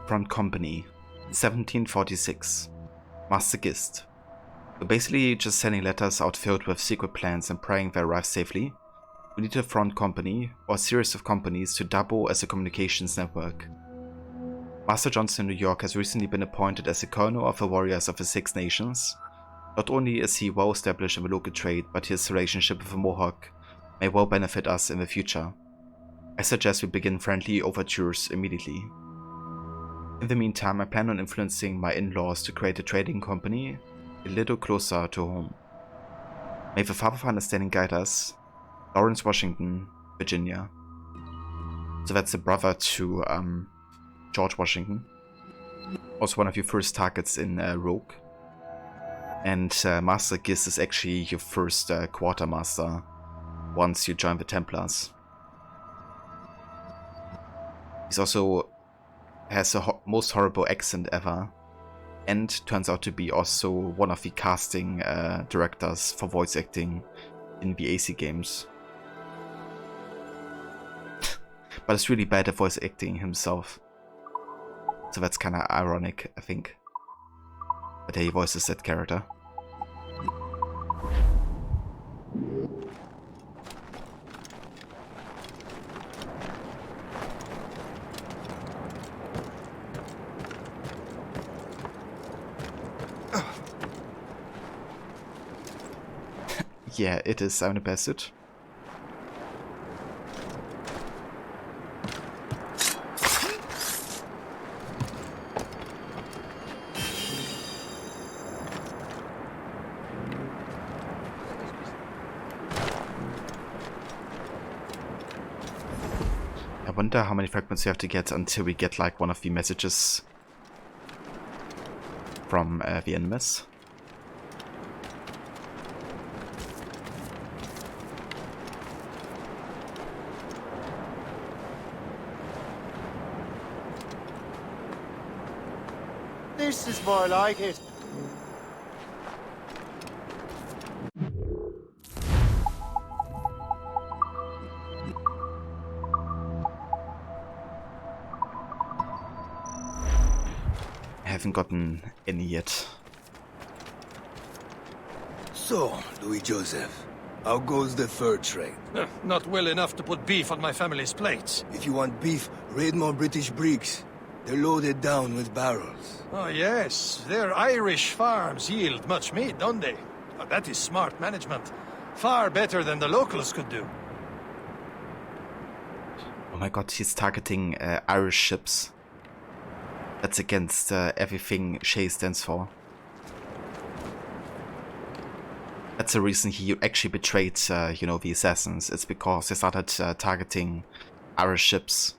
[SPEAKER 3] Front Company, 1746. Master Gist. We're basically just sending letters out filled with secret plans and praying they arrive safely. We need a front company, or a series of companies, to double as a communications network. Master Johnson in New York has recently been appointed as the colonel of the Warriors of the Six Nations. Not only is he well established in the local trade, but his relationship with the Mohawk may well benefit us in the future. I suggest we begin friendly overtures immediately. In the meantime, I plan on influencing my in-laws to create a trading company a little closer to home. May the Father of Understanding guide us. Lawrence, Washington, Virginia. So that's the brother to George Washington. Also one of your first targets in Rogue. And Master Gist is actually your first quartermaster once you join the Templars. He's also has the most horrible accent ever, and turns out to be also one of the casting directors for voice acting in the AC games. But it's really bad at voice acting himself. So that's kinda ironic, I think. But he voices that character. Yeah, it is. I'm the bastard. I wonder how many fragments we have to get until we get like one of the messages from the enemies.
[SPEAKER 13] This is more like it.
[SPEAKER 3] I haven't gotten any yet.
[SPEAKER 4] So, Louis Joseph, how goes the fur trade?
[SPEAKER 15] Not well enough to put beef on my family's plates.
[SPEAKER 4] If you want beef, raid more British brigs. They're loaded down with barrels.
[SPEAKER 15] Oh yes, their Irish farms yield much meat, don't they? Oh, that is smart management. Far better than the locals could do.
[SPEAKER 3] Oh my god, he's targeting Irish ships. That's against everything Shay stands for. That's the reason he actually betrayed, you know, the assassins. It's because they started targeting Irish ships.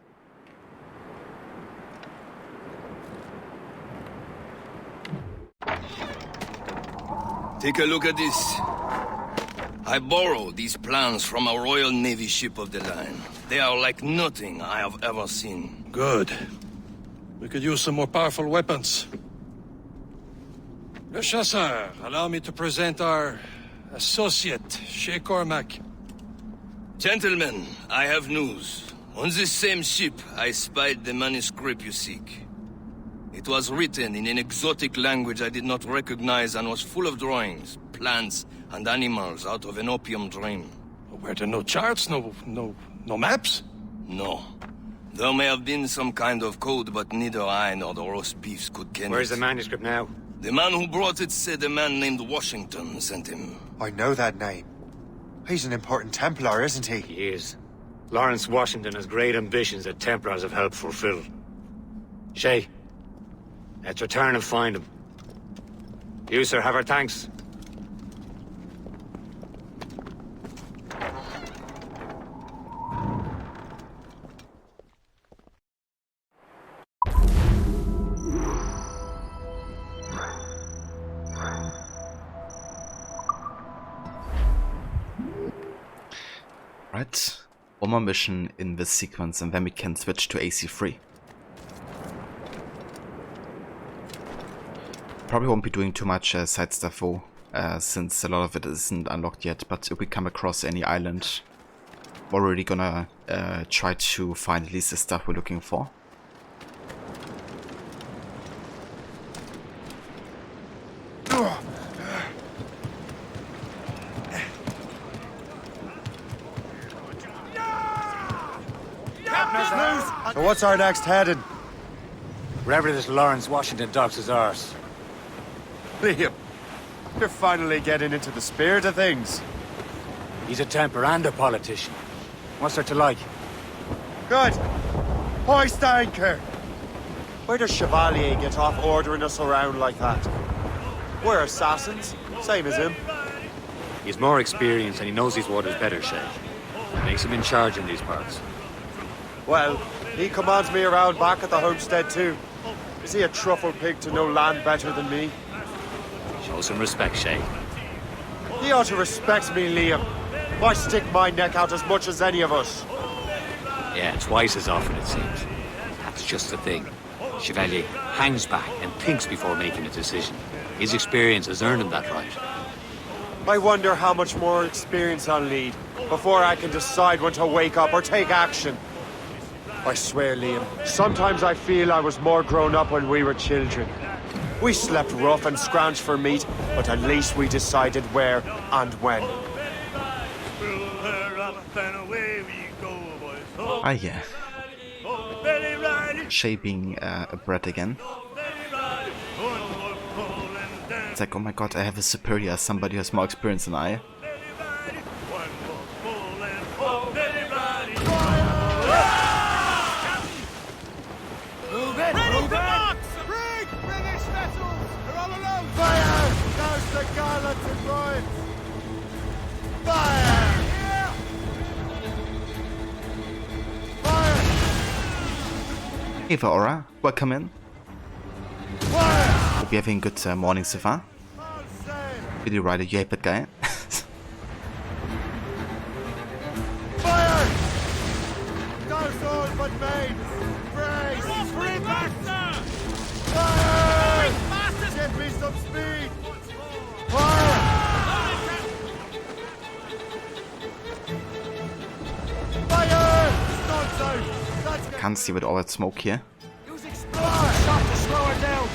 [SPEAKER 12] Take a look at this. I borrowed these plans from a Royal Navy ship of the line. They are like nothing I have ever seen.
[SPEAKER 15] Good. We could use some more powerful weapons. Le Chasseur, allow me to present our associate, Shay Cormac.
[SPEAKER 12] Gentlemen, I have news. On this same ship, I spied the manuscript you seek. It was written in an exotic language I did not recognize and was full of drawings, plants, and animals out of an opium dream.
[SPEAKER 15] Were there no charts, no maps?
[SPEAKER 12] No. There may have been some kind of code, but neither I nor the roast beefs could ken
[SPEAKER 7] Where's
[SPEAKER 12] it.
[SPEAKER 7] the manuscript now?
[SPEAKER 12] The man who brought it said a man named Washington sent him.
[SPEAKER 6] I know that name. He's an important Templar, isn't he?
[SPEAKER 7] He is. Lawrence Washington has great ambitions that Templars have helped fulfill. Shay, let's return and find him. You, sir, have our thanks.
[SPEAKER 3] Right, one more mission in this sequence and then we can switch to AC3. Probably won't be doing too much side stuff though, since a lot of it isn't unlocked yet, but if we come across any island, we're already gonna try to find at least the stuff we're looking for.
[SPEAKER 6] So what's our next heading?
[SPEAKER 7] Wherever this Lawrence Washington docks is ours.
[SPEAKER 6] Liam, you're finally getting into the spirit of things.
[SPEAKER 7] He's a Templar and a politician. What's there to like?
[SPEAKER 6] Good. Hoist anchor. Where does Chevalier get off ordering us around like that? We're assassins, same as him.
[SPEAKER 7] He's more experienced and he knows these waters better, Shay. It makes him in charge in these parts.
[SPEAKER 6] Well, he commands me around back at the homestead too. Is he a truffle pig to know land better than me?
[SPEAKER 7] Show some respect, Shay.
[SPEAKER 6] He ought to respect me, Liam. I stick my neck out as much as any of us.
[SPEAKER 16] Yeah, twice as often it seems. That's just the thing. Chevalier hangs back and thinks before making a decision. His experience has earned him that right.
[SPEAKER 6] I wonder how much more experience I'll need before I can decide when to wake up or take action. I swear, Liam, sometimes I feel I was more grown up when we were children. We slept rough and scrounged for meat, but at least we decided where and when.
[SPEAKER 3] Ah yeah. Shay being a brat again. It's like, oh my god, I have a superior, somebody who has more experience than I.
[SPEAKER 13] Ready for marks! Brig! British vessels! They're all alone! Fire! There's the gallants and royals! Fire! Fire!
[SPEAKER 3] Hey Aura, welcome in.
[SPEAKER 13] Fire!
[SPEAKER 3] Hope you're having a good morning so far. Really right, you hate that guy.
[SPEAKER 13] Fire! Those all but made! Brace! Fire! Give me some speed! Fire! Fire! Stunts out! Let's get...
[SPEAKER 3] Can't see with all that smoke here.
[SPEAKER 13] Use explosive shot to slow her down!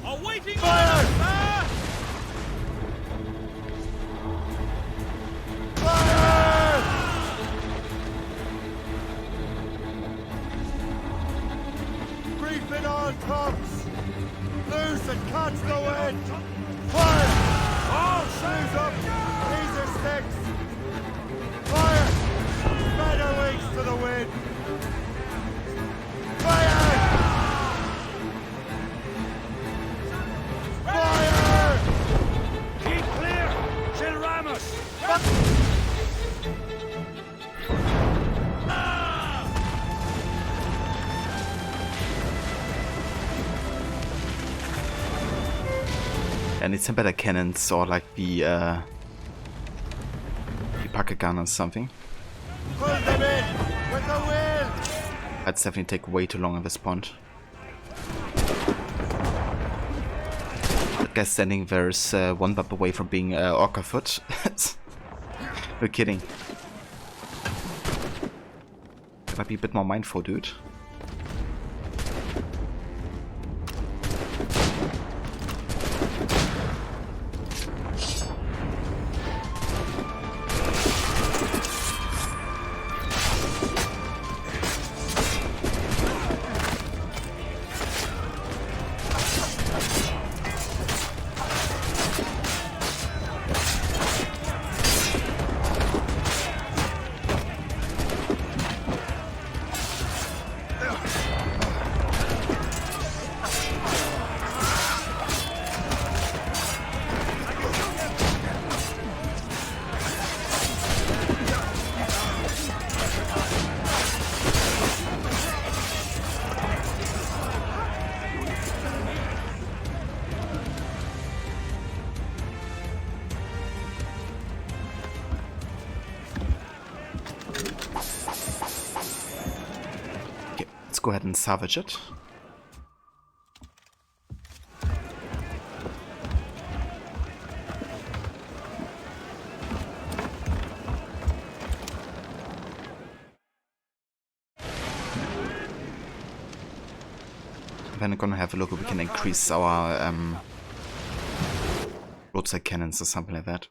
[SPEAKER 8] Awaiting
[SPEAKER 13] Fire! Fire! Creep in on tops! Loose and catch the wind! Fire! All shoes up! Laser sticks! Fire! Spread our wings to the wind! Fire!
[SPEAKER 3] I need some better cannons or like the pocket gun or something.
[SPEAKER 13] Pull them in with the wind.
[SPEAKER 3] That's definitely take way too long at this point. That guy standing there is one bump away from being orca foot. No kidding. Gotta be a bit more mindful, dude. Go ahead and salvage it. Then I'm gonna have a look if we can increase our roadside cannons or something like that.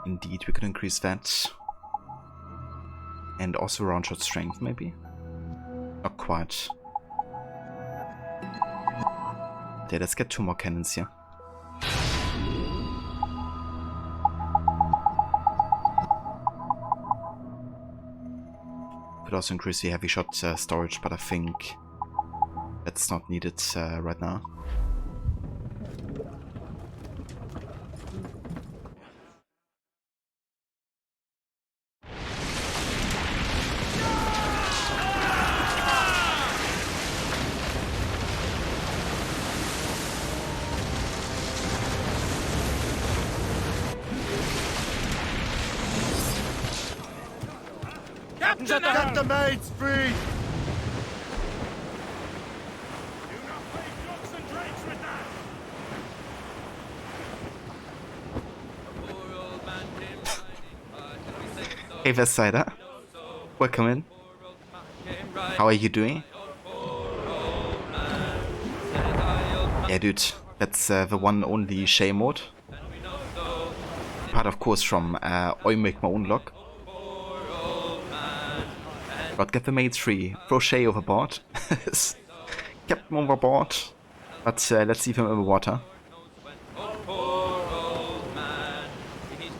[SPEAKER 3] Indeed, we could increase that. And also round shot strength, maybe? Not quite. Okay, let's get 2 more cannons here. Could also increase the heavy shot storage, but I think that's not needed right now.
[SPEAKER 13] Get the maids free!
[SPEAKER 3] Hey Vesider, welcome in. How are you doing? Yeah dude, that's the one only Shay mode. Part of course from I Make My Own Lock. But get the maids free, throw Shay overboard. Kept him overboard. But let's leave him in the water.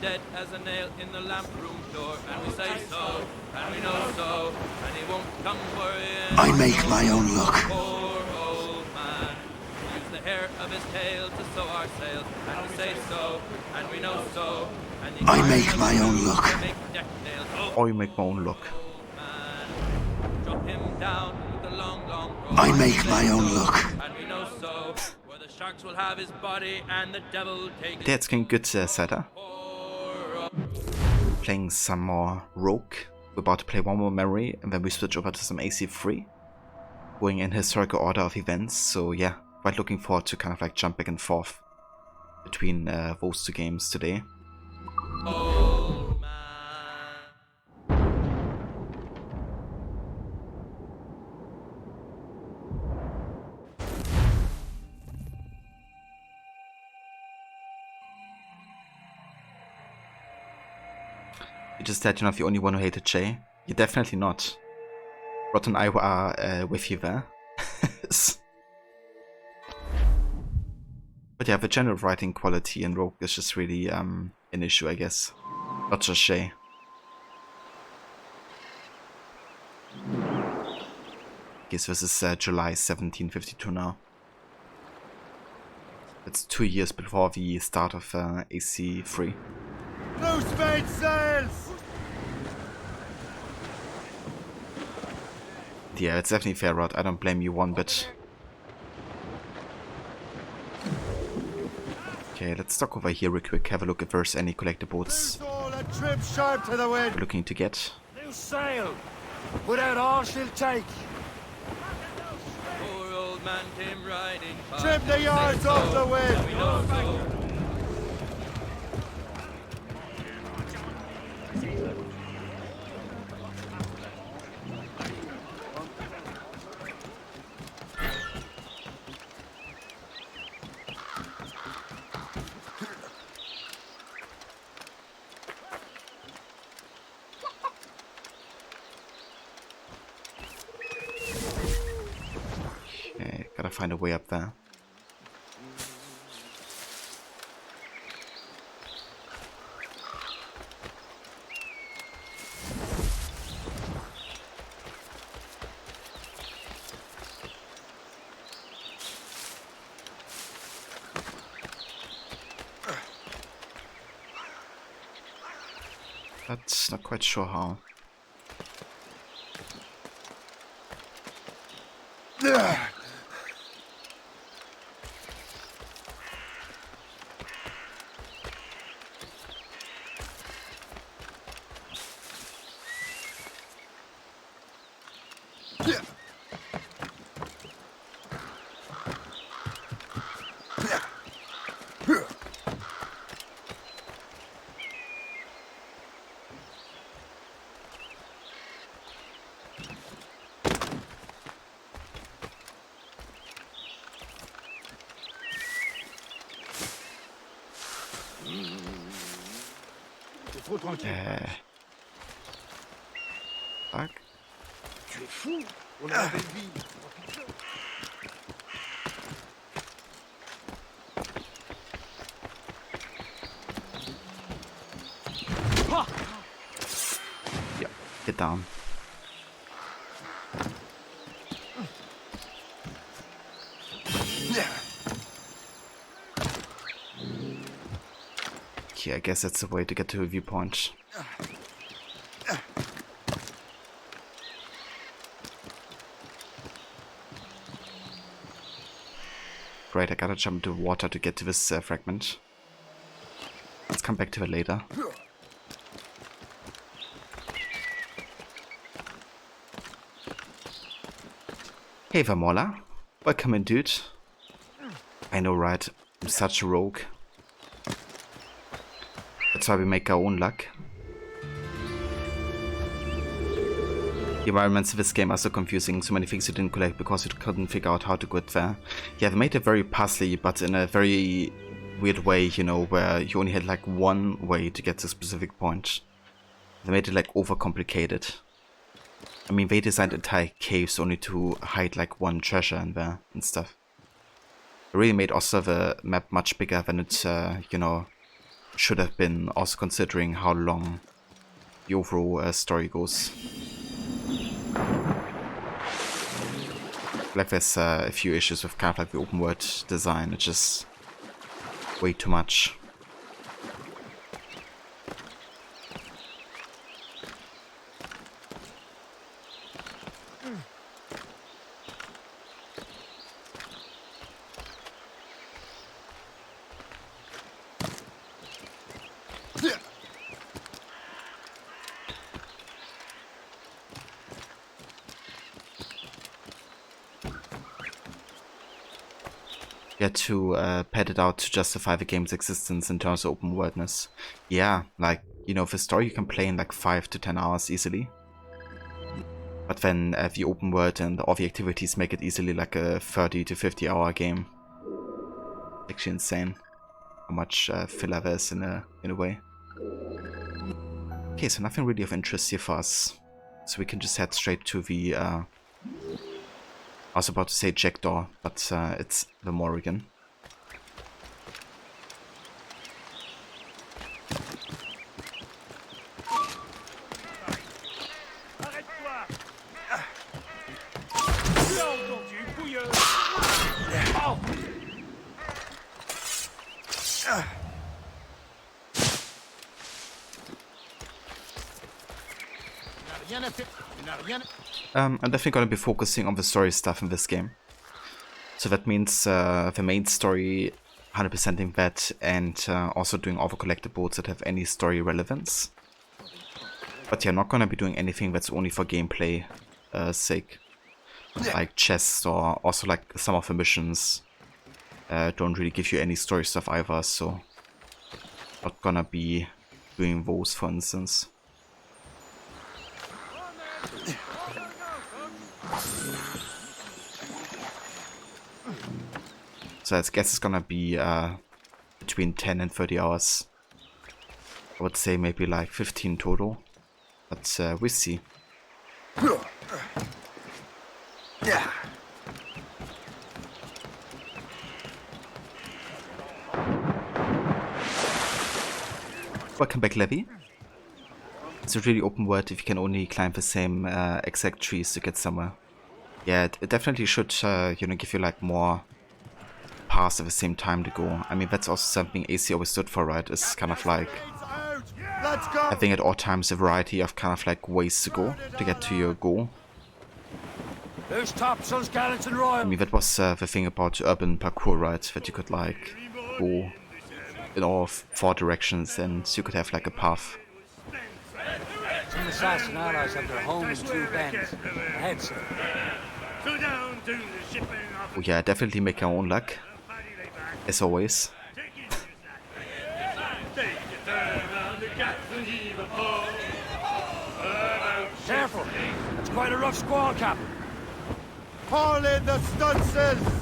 [SPEAKER 20] Dead as a nail in the lamp room door, and we say so, and we know so, and he won't come worrying.
[SPEAKER 21] I make my own luck.
[SPEAKER 20] Poor old man, we use the hair of his tail to sew our sails, and we say so, and we know so, and he
[SPEAKER 21] I make my own luck.
[SPEAKER 3] I make my own luck.
[SPEAKER 20] Drop him down with the long, long rope.
[SPEAKER 21] I make my own luck.
[SPEAKER 20] And we know so, where the sharks will have his body, and the devil take his...
[SPEAKER 3] That's going good, Saga. Playing some more Rogue. We're about to play one more memory and then we switch over to some AC3. Going in historical order of events, so yeah, quite looking forward to kind of like jump back and forth between those 2 games today. You just said you're not the only one who hated Jay. You're definitely not. Rod and I are with you there. But yeah, the general writing quality in Rogue is just really an issue, I guess. Not just Shay. Guess this is July 1752 now. It's 2 years before the start of AC3.
[SPEAKER 13] Loose main sails!
[SPEAKER 3] Yeah, it's definitely fair, Rod. I don't blame you one bit. Okay, let's stop over here real quick. Have a look if there's any collectibles
[SPEAKER 13] Trim sharp to the wind.
[SPEAKER 3] we're looking to get.
[SPEAKER 11] New sail! Put out all she'll take!
[SPEAKER 20] Poor old man came riding past.
[SPEAKER 13] Trim the yards off the wind.
[SPEAKER 20] We know so.
[SPEAKER 3] Okay, gotta find a way up there. But not quite sure how.
[SPEAKER 13] Trop tranquille.
[SPEAKER 3] Fuck.
[SPEAKER 13] Tu es fou. On a la belle vie.
[SPEAKER 3] Yeah, get down. Okay, I guess that's the way to get to a viewpoint. Great, I gotta jump into water to get to this fragment. Let's come back to it later. Hey Vamola, welcome in, dude. I know, right? I'm such a rogue. That's why we make our own luck. The environments of this game are so confusing, so many things you didn't collect because you couldn't figure out how to get there. Yeah, they made it very puzzly, but in a very weird way, you know, where you only had like one way to get to a specific point. They made it like overcomplicated. I mean, they designed entire caves only to hide like one treasure in there and stuff. They really made also the map much bigger than it, you know, should have been, also considering how long the overall story goes. Like there's a few issues with kind of like the open world design, it's just way too much. To pad it out to justify the game's existence in terms of open worldness. Yeah, like, you know, the story you can play in like 5 to 10 hours easily. But then the open world and all the activities make it easily like a 30 to 50 hour game. Actually insane how much filler there is in a way. Okay, so nothing really of interest here for us. So we can just head straight to the I was about to say Jackdaw, but it's the Morrigan. I'm definitely going to be focusing on the story stuff in this game. So that means the main story, 100%ing that, and also doing all the collectibles that have any story relevance. But yeah, not going to be doing anything that's only for gameplay sake. Like chests, or also like some of the missions don't really give you any story stuff either, so not gonna be doing those, for instance. So I guess it's gonna be between 10 and 30 hours. I would say maybe like 15 total, but we'll see.
[SPEAKER 13] Yeah.
[SPEAKER 3] Welcome back, Levy. It's a really open world if you can only climb the same exact trees to get somewhere. Yeah, it definitely should, you know, give you like more paths at the same time to go. I mean, that's also something AC always stood for, right? It's kind of like having at all times a variety of kind of like ways to go to get to your goal.
[SPEAKER 11] Who's top, son, skeleton royal?
[SPEAKER 3] I mean, that was the thing about urban parkour, right? That you could like go in all 4 directions and you could have like a path.
[SPEAKER 11] Some assassin allies have their home in 2 bends. Ahead, sir.
[SPEAKER 3] Oh yeah, definitely make your own luck. As always.
[SPEAKER 11] Careful! It's quite a rough squall, Cap.
[SPEAKER 13] Haul in the stunsails!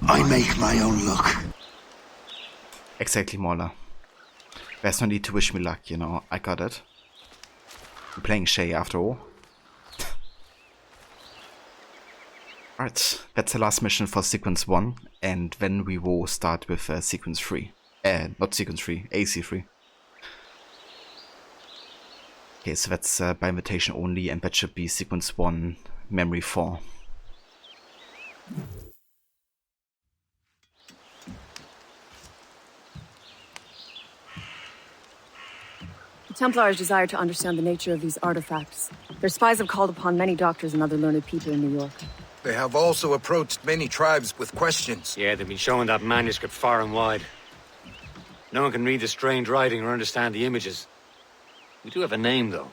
[SPEAKER 21] I make my own luck.
[SPEAKER 3] Exactly, Mauler. There's no need to wish me luck, you know, I got it. I'm playing Shay after all. Alright, that's the last mission for Sequence 1, and then we will start with Sequence 3. Not Sequence 3, AC3. Okay, so that's by invitation only, and that should be Sequence 1, Memory 4.
[SPEAKER 10] The Templars desire to understand the nature of these artifacts. Their spies have called upon many doctors and other learned people in New York.
[SPEAKER 1] They have also approached many tribes with questions.
[SPEAKER 16] Yeah, they've been showing that manuscript far and wide. No one can read the strange writing or understand the images. We do have a name, though.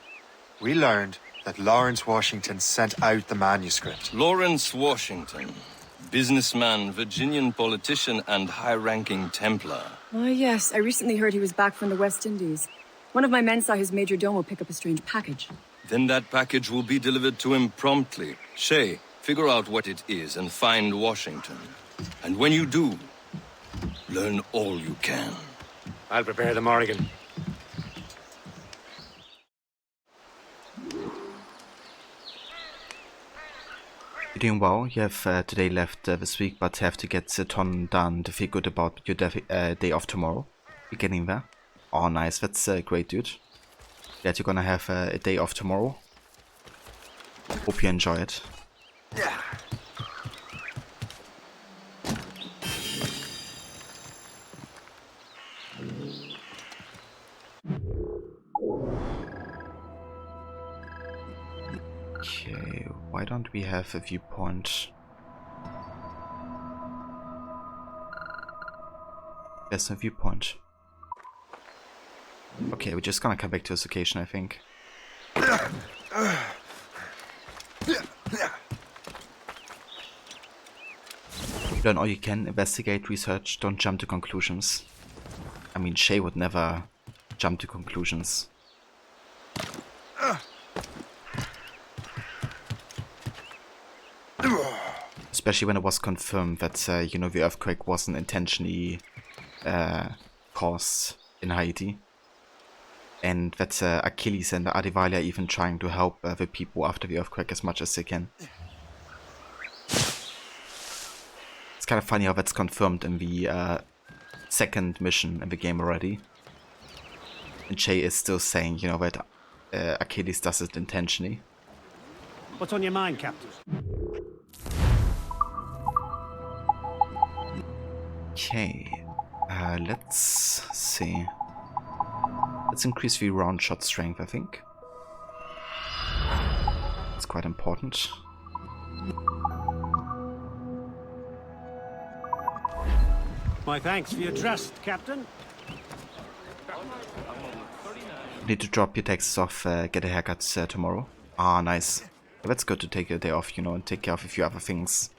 [SPEAKER 22] We learned that Lawrence Washington sent out the manuscript.
[SPEAKER 12] Lawrence Washington. Businessman, Virginian politician, and high-ranking Templar.
[SPEAKER 10] Ah, yes. I recently heard he was back from the West Indies. One of my men saw his major domo pick up a strange package.
[SPEAKER 12] Then that package will be delivered to him promptly. Shay, figure out what it is and find Washington. And when you do, learn all you can.
[SPEAKER 16] I'll prepare the Morrigan.
[SPEAKER 3] You're doing well. You have today left this week, but have to get a ton done to feel good about your day off tomorrow. You're getting there. Oh, nice. That's great, dude. That you're gonna have a day off tomorrow. Hope you enjoy it.
[SPEAKER 13] Yeah.
[SPEAKER 3] Okay, why don't we have a viewpoint? There's no viewpoint. Okay, we're just gonna come back to this location, I think. Learn all you can, investigate, research, don't jump to conclusions. I mean, Shay would never jump to conclusions. Especially when it was confirmed that, you know, the earthquake wasn't intentionally caused in Haiti. And that Achilles and Adivalia are even trying to help the people after the earthquake as much as they can. It's kind of funny how that's confirmed in the second mission in the game already. And Shay is still saying, you know, that Achilles does it intentionally.
[SPEAKER 2] What's on your mind, Captain?
[SPEAKER 3] Okay, let's see. Let's increase the round shot strength, I think. It's quite important.
[SPEAKER 2] My thanks for your trust, Captain.
[SPEAKER 3] Need to drop your taxes off, get a haircut tomorrow. Ah, nice. That's good to take a day off, you know, and take care of a few other things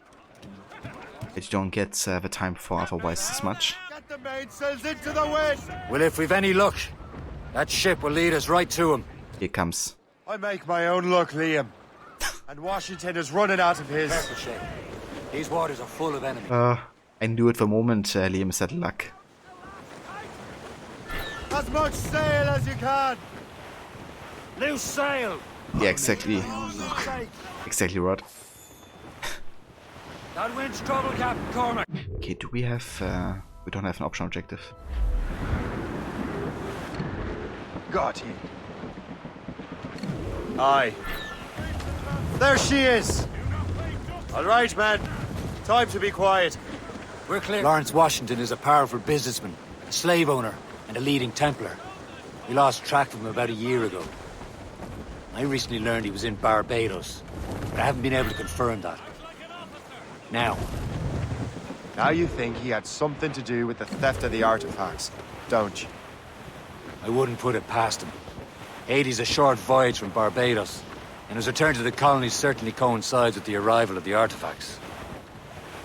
[SPEAKER 3] that you don't get the time for otherwise as much.
[SPEAKER 13] Get the mainsails into the wind!
[SPEAKER 7] Well, if we've any luck, that ship will lead us right to him.
[SPEAKER 3] Here comes.
[SPEAKER 6] I make my own luck, Liam. And Washington is running out of his.
[SPEAKER 7] Careful, Shay. These waters are full of enemies.
[SPEAKER 3] I knew it the moment Liam said luck.
[SPEAKER 13] As much sail as you can!
[SPEAKER 2] Loose sail!
[SPEAKER 3] Yeah, exactly. Exactly right.
[SPEAKER 7] That wind's trouble, Captain Cormac.
[SPEAKER 3] Okay, do we have... we don't have an optional objective.
[SPEAKER 6] Got him. Aye. There she is! All right, man. Time to be quiet.
[SPEAKER 7] We're clear. Lawrence Washington is a powerful businessman, a slave owner, and a leading Templar. We lost track of him about a year ago. I recently learned he was in Barbados, but I haven't been able to confirm that. Now
[SPEAKER 6] you think he had something to do with the theft of the artifacts, don't you?
[SPEAKER 7] I wouldn't put it past him. Haiti's a short voyage from Barbados, and his return to the colonies certainly coincides with the arrival of the artifacts.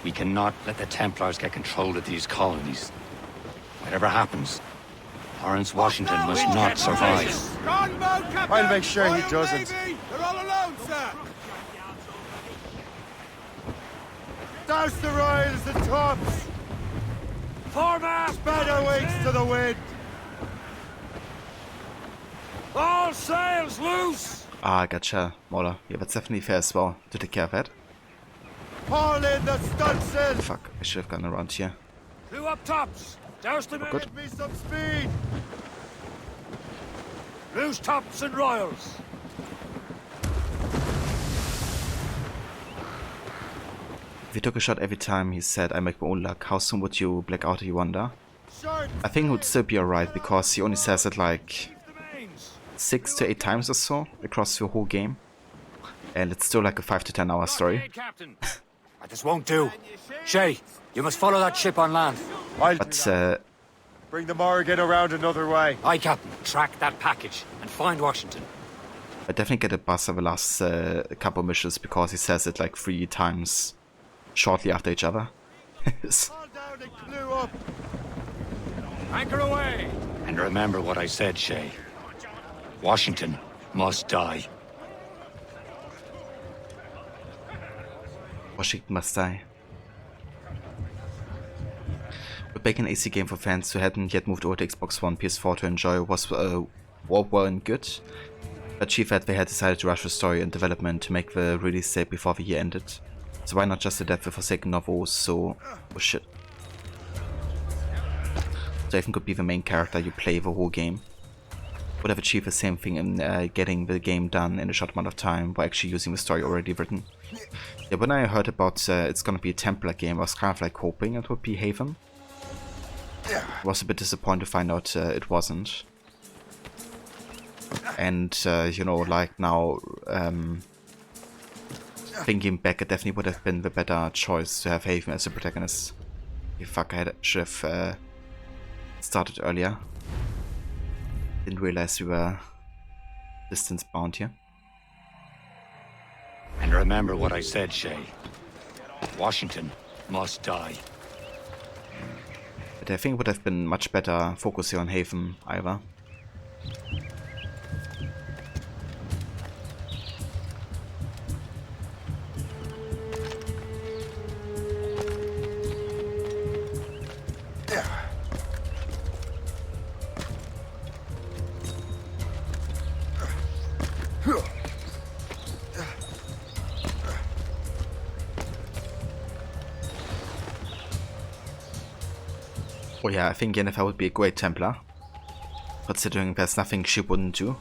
[SPEAKER 7] We cannot let the Templars get control of these colonies. Whatever happens, Lawrence Washington must not survive.
[SPEAKER 6] I'll make sure he doesn't.
[SPEAKER 13] They're all alone, sir! Douse the royals and tops!
[SPEAKER 2] Foremast!
[SPEAKER 13] Better wings to the wind!
[SPEAKER 2] All sails loose!
[SPEAKER 3] Ah, gotcha, Mauler. Yeah, that's definitely fair as well to take care of that.
[SPEAKER 13] Haul in the stunsail!
[SPEAKER 3] Fuck, I should have gone around here.
[SPEAKER 2] Crew up tops! Douse them in!
[SPEAKER 3] Good.
[SPEAKER 13] Give me some speed!
[SPEAKER 2] Loose tops and royals!
[SPEAKER 3] If he took a shot every time he said, I make my own luck, how soon would you black out, you wonder? I think it would still be alright, because he only says it like 6 to 8 times or so across the whole game. And it's still like a 5 to 10 hour story.
[SPEAKER 7] This won't do. Shay, you must follow that ship on land.
[SPEAKER 3] But,
[SPEAKER 6] bring the Morrigan around another way.
[SPEAKER 7] Aye, Captain. Track that package and find Washington.
[SPEAKER 3] I definitely get a buzz of the last couple missions because he says it like 3 times shortly after each other.
[SPEAKER 2] Anchor away!
[SPEAKER 7] And remember what I said, Shay. Washington must die.
[SPEAKER 3] Washington must die. But back an AC game for fans who hadn't yet moved over to Xbox One, PS4 to enjoy was well and good. But Chief had they had decided to rush the story and development to make the release date before the year ended. So why not just adapt the Forsaken novel? So, oh shit. So Ethan could be the main character you play the whole game. Would have achieved the same thing in getting the game done in a short amount of time by actually using the story already written. Yeah, when I heard about it's gonna be a Templar game, I was kind of like hoping it would be Haven. I was a bit disappointed to find out it wasn't. And you know, like now, thinking back, it definitely would have been the better choice to have Haven as a protagonist. You fuck, I should have started earlier. Didn't realize we were distance bound here.
[SPEAKER 7] And remember what I said, Shay. Washington must die.
[SPEAKER 3] But I think it would have been much better focusing on Haven either. Oh yeah, I think Yennefer would be a great Templar, considering there's nothing she wouldn't do.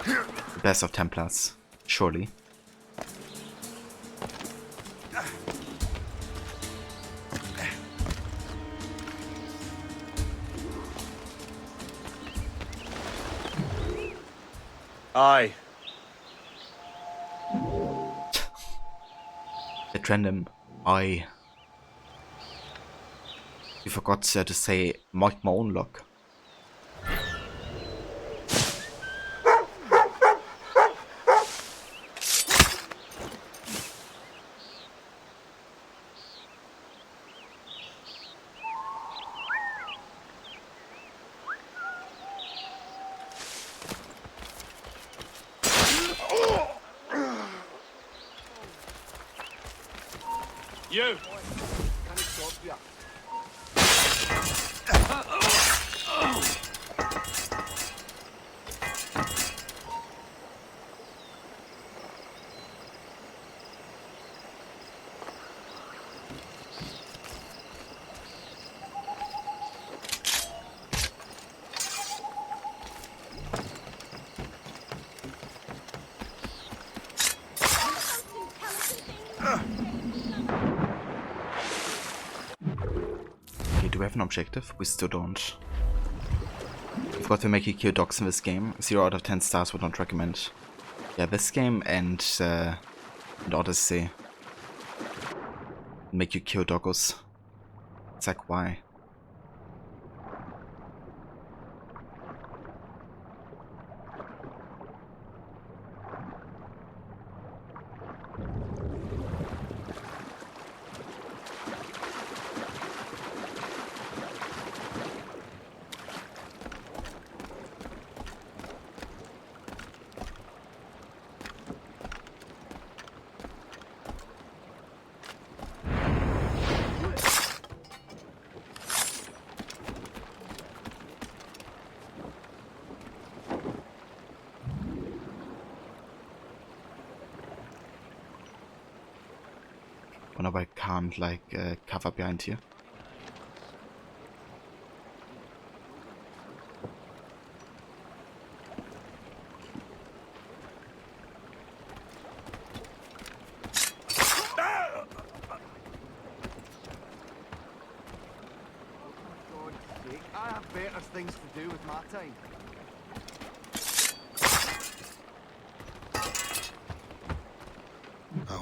[SPEAKER 3] The best of Templars, surely.
[SPEAKER 6] Aye.
[SPEAKER 3] At random, I... You forgot to say my own luck.
[SPEAKER 14] You!
[SPEAKER 3] Do we have an objective? We still don't. We've got to make you kill dogs in this game. 0 out of 10 stars would not recommend. Yeah, this game and Odyssey. Make you kill doggos. It's like, why? Wonder why I can't like cover behind here.
[SPEAKER 13] I have better things to do with my time.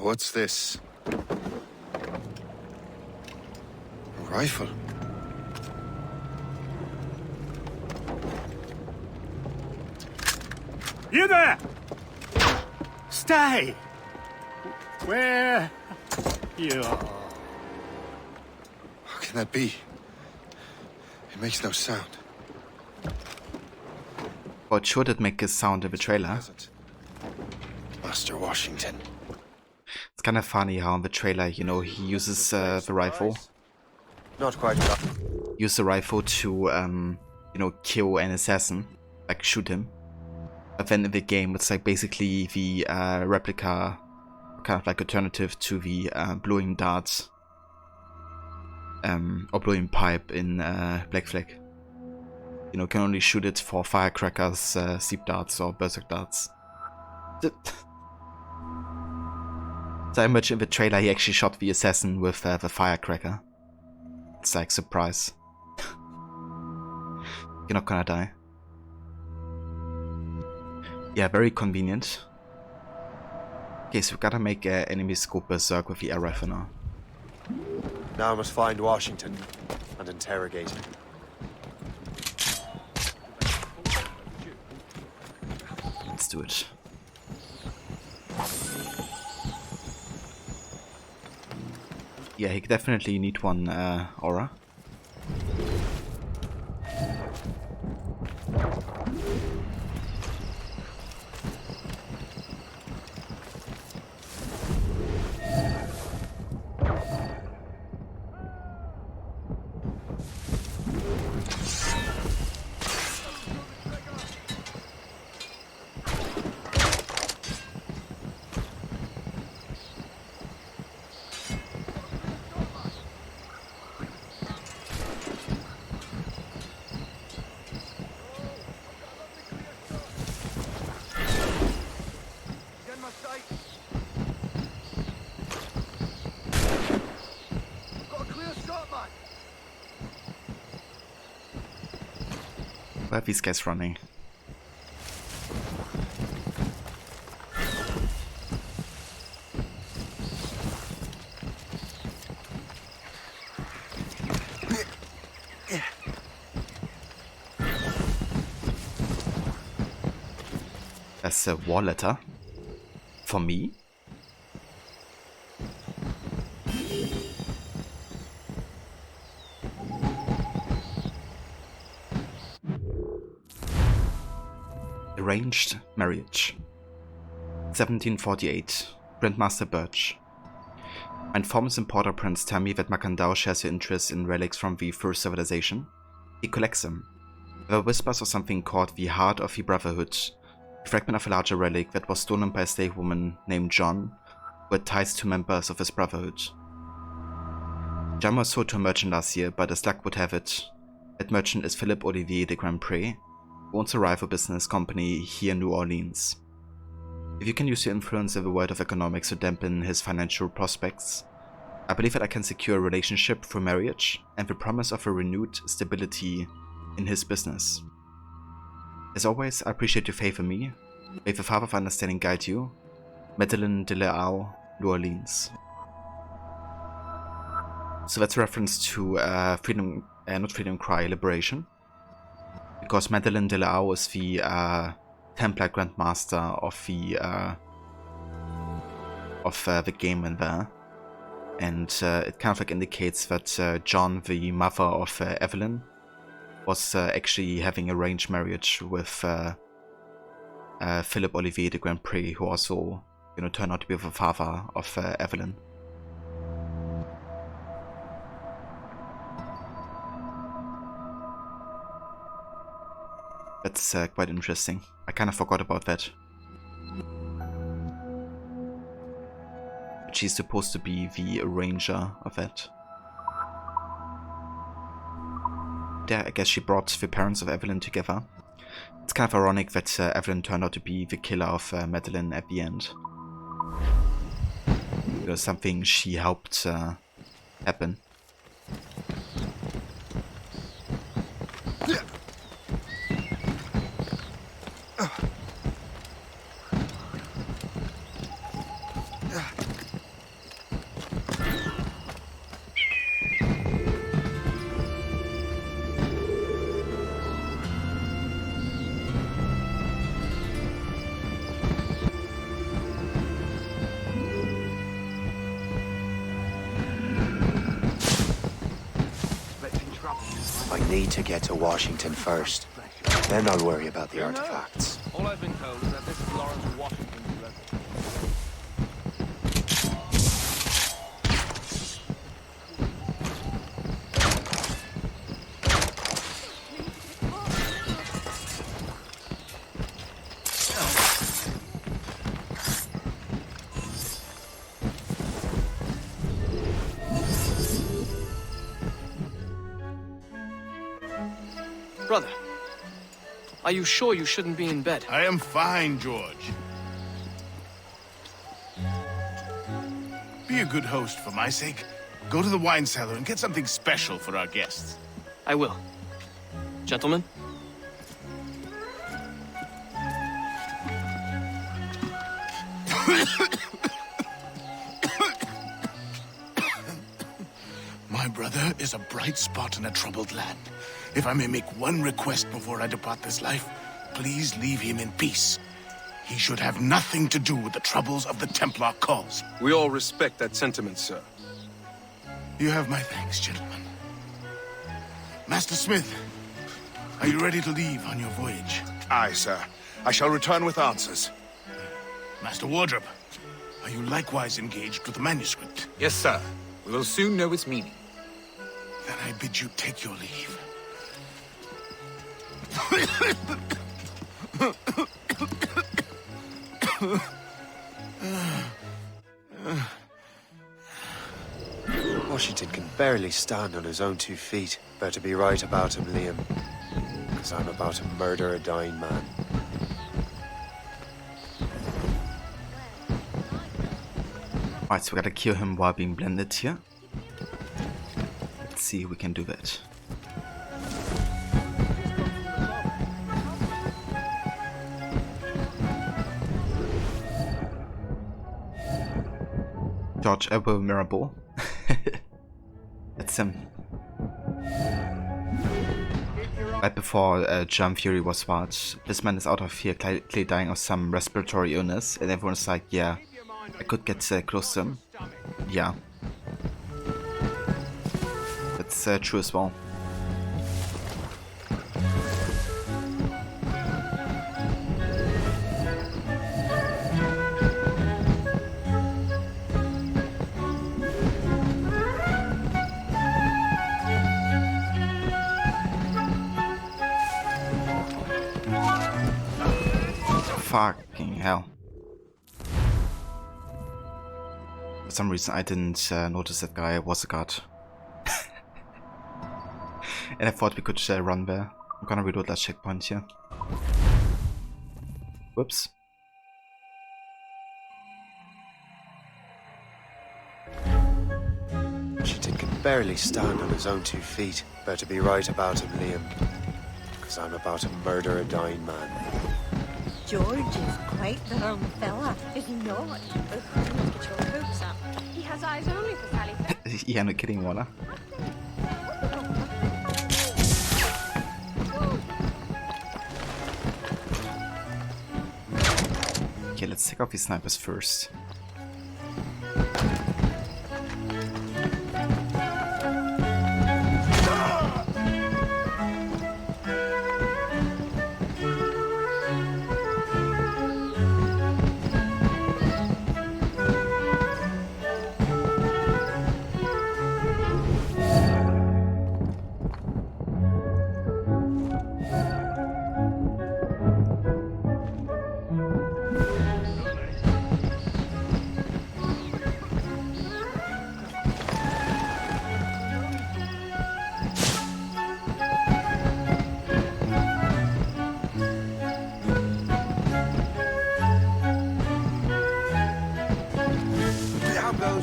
[SPEAKER 22] What's this? A rifle.
[SPEAKER 14] You there! Stay! Where you are?
[SPEAKER 22] How can that be? It makes no sound.
[SPEAKER 3] But should it make a sound in the trailer?
[SPEAKER 22] Master Washington.
[SPEAKER 3] It's kind of funny how in the trailer, you know, he uses the rifle.
[SPEAKER 6] Not quite.
[SPEAKER 3] Use the rifle to, you know, kill an assassin, like shoot him. But then in the game, it's like basically the replica, kind of like alternative to the blowing darts, or blowing pipe in Black Flag. You know, can only shoot it for firecrackers, sleep darts, or berserk darts. So much in the trailer he actually shot the assassin with the firecracker. It's like, surprise. You're not gonna die. Yeah, very convenient. Okay, so we gotta make enemies go berserk with the air rifle now.
[SPEAKER 6] Now I must find Washington and interrogate him.
[SPEAKER 3] Let's do it. Yeah, he definitely need one aura. are these guys running? That's a war letter for me. Arranged marriage. 1748. Grandmaster Birch. My informants in Port-au-Prince tell me that Macandal shares your interest in relics from the first civilization. He collects them. There were whispers of something called the Heart of the Brotherhood, a fragment of a larger relic that was stolen by a slave woman named John, who had ties to members of his brotherhood. John was sold to a merchant last year, but as luck would have it, that merchant is Philippe Olivier de Grandpré, who owns a rival business company here in New Orleans. If you can use your influence in the world of economics to dampen his financial prospects, I believe that I can secure a relationship through marriage and the promise of a renewed stability in his business. As always, I appreciate your faith in me. May the Father of Understanding guide you. Madeleine de la Haye, New Orleans. So that's a reference to not Freedom Cry, Liberation. Because Madeleine de la Haye is the Templar Grandmaster of the game in there. And it kind of like indicates that John, the mother of Evelyn, was actually having arranged marriage with Philippe Olivier de Grandpré, who also, turned out to be the father of Evelyn. That's quite interesting. I kind of forgot about that. But she's supposed to be the arranger of that. Yeah, I guess she brought the parents of Evelyn together. It's kind of ironic that Evelyn turned out to be the killer of Madeleine at the end. Something she helped happen.
[SPEAKER 21] I need to get to Washington first. Then I'll worry about the artifacts.
[SPEAKER 20] All I've been told is that this is Lawrence Washington's letter.
[SPEAKER 5] Brother, are you sure you shouldn't be in bed?
[SPEAKER 9] I am fine, George. Be a good host for my sake. Go to the wine cellar and get something special for our guests.
[SPEAKER 5] I will. Gentlemen?
[SPEAKER 9] My brother is a bright spot in a troubled land. If I may make one request before I depart this life, please leave him in peace. He should have nothing to do with the troubles of the Templar cause.
[SPEAKER 17] We all respect that sentiment, sir.
[SPEAKER 9] You have my thanks, gentlemen. Master Smith, are you ready to leave on your voyage?
[SPEAKER 22] Aye, sir. I shall return with answers.
[SPEAKER 9] Master Wardrop, are you likewise engaged with the manuscript?
[SPEAKER 23] Yes, sir. We will soon know its meaning.
[SPEAKER 9] Then I bid you take your leave.
[SPEAKER 21] Washington can barely stand on his own 2 feet. Better be right about him, Liam. Because I'm about to murder a dying man.
[SPEAKER 3] Alright, so we gotta kill him while being blended here. Let's see if we can do that. dodge a vulnerable. That's him. Right before Germ Fury was what? This man is out of here, clearly dying of some respiratory illness, and everyone's like, yeah, I could get close to him. Yeah. That's true as well. Fucking hell. For some reason I didn't notice that guy was a god. And I thought we could run there. I'm gonna reload that checkpoint here. Whoops.
[SPEAKER 21] Washington can barely stand on his own 2 feet. Better be right about him, Liam. Because I'm about to murder a dying man.
[SPEAKER 4] George is quite the rum fella, is he not?
[SPEAKER 18] Get your hopes up. He has eyes only for Sally.
[SPEAKER 3] Yeah, no kidding, Walla. Okay, let's take off these snipers first.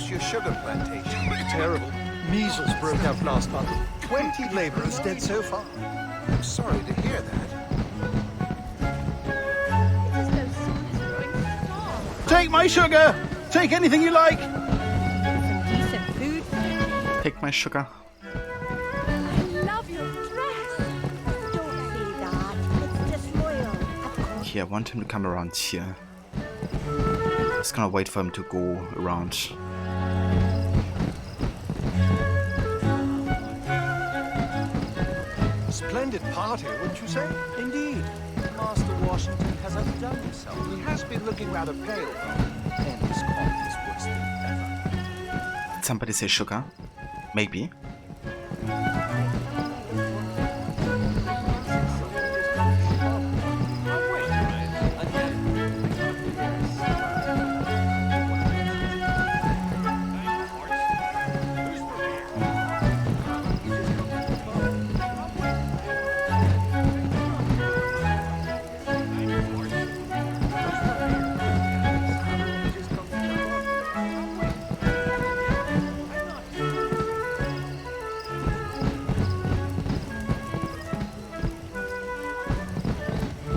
[SPEAKER 15] Your sugar plantation. Terrible. Measles broke out last month. 20 laborers dead so far. I'm sorry to hear that.
[SPEAKER 2] Take my sugar! Take anything you like!
[SPEAKER 4] Decent food.
[SPEAKER 3] Take my sugar.
[SPEAKER 4] I love your dress. Don't say that. It's disloyal.
[SPEAKER 3] Yeah, I want him to come around here. Just gonna wait for him to go around.
[SPEAKER 15] Splendid party, wouldn't you say?
[SPEAKER 19] Indeed. Master Washington has outdone himself. He has been looking rather pale, though, and his cough is worse than ever.
[SPEAKER 3] Did somebody say sugar? Maybe.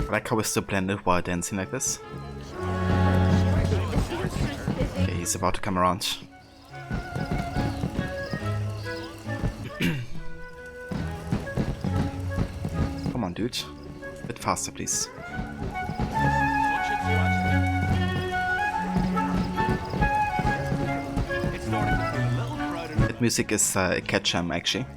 [SPEAKER 3] I like how we're still blended while dancing like this. Okay, he's about to come around. Come on, dude. A bit faster, please. That music is a catch actually.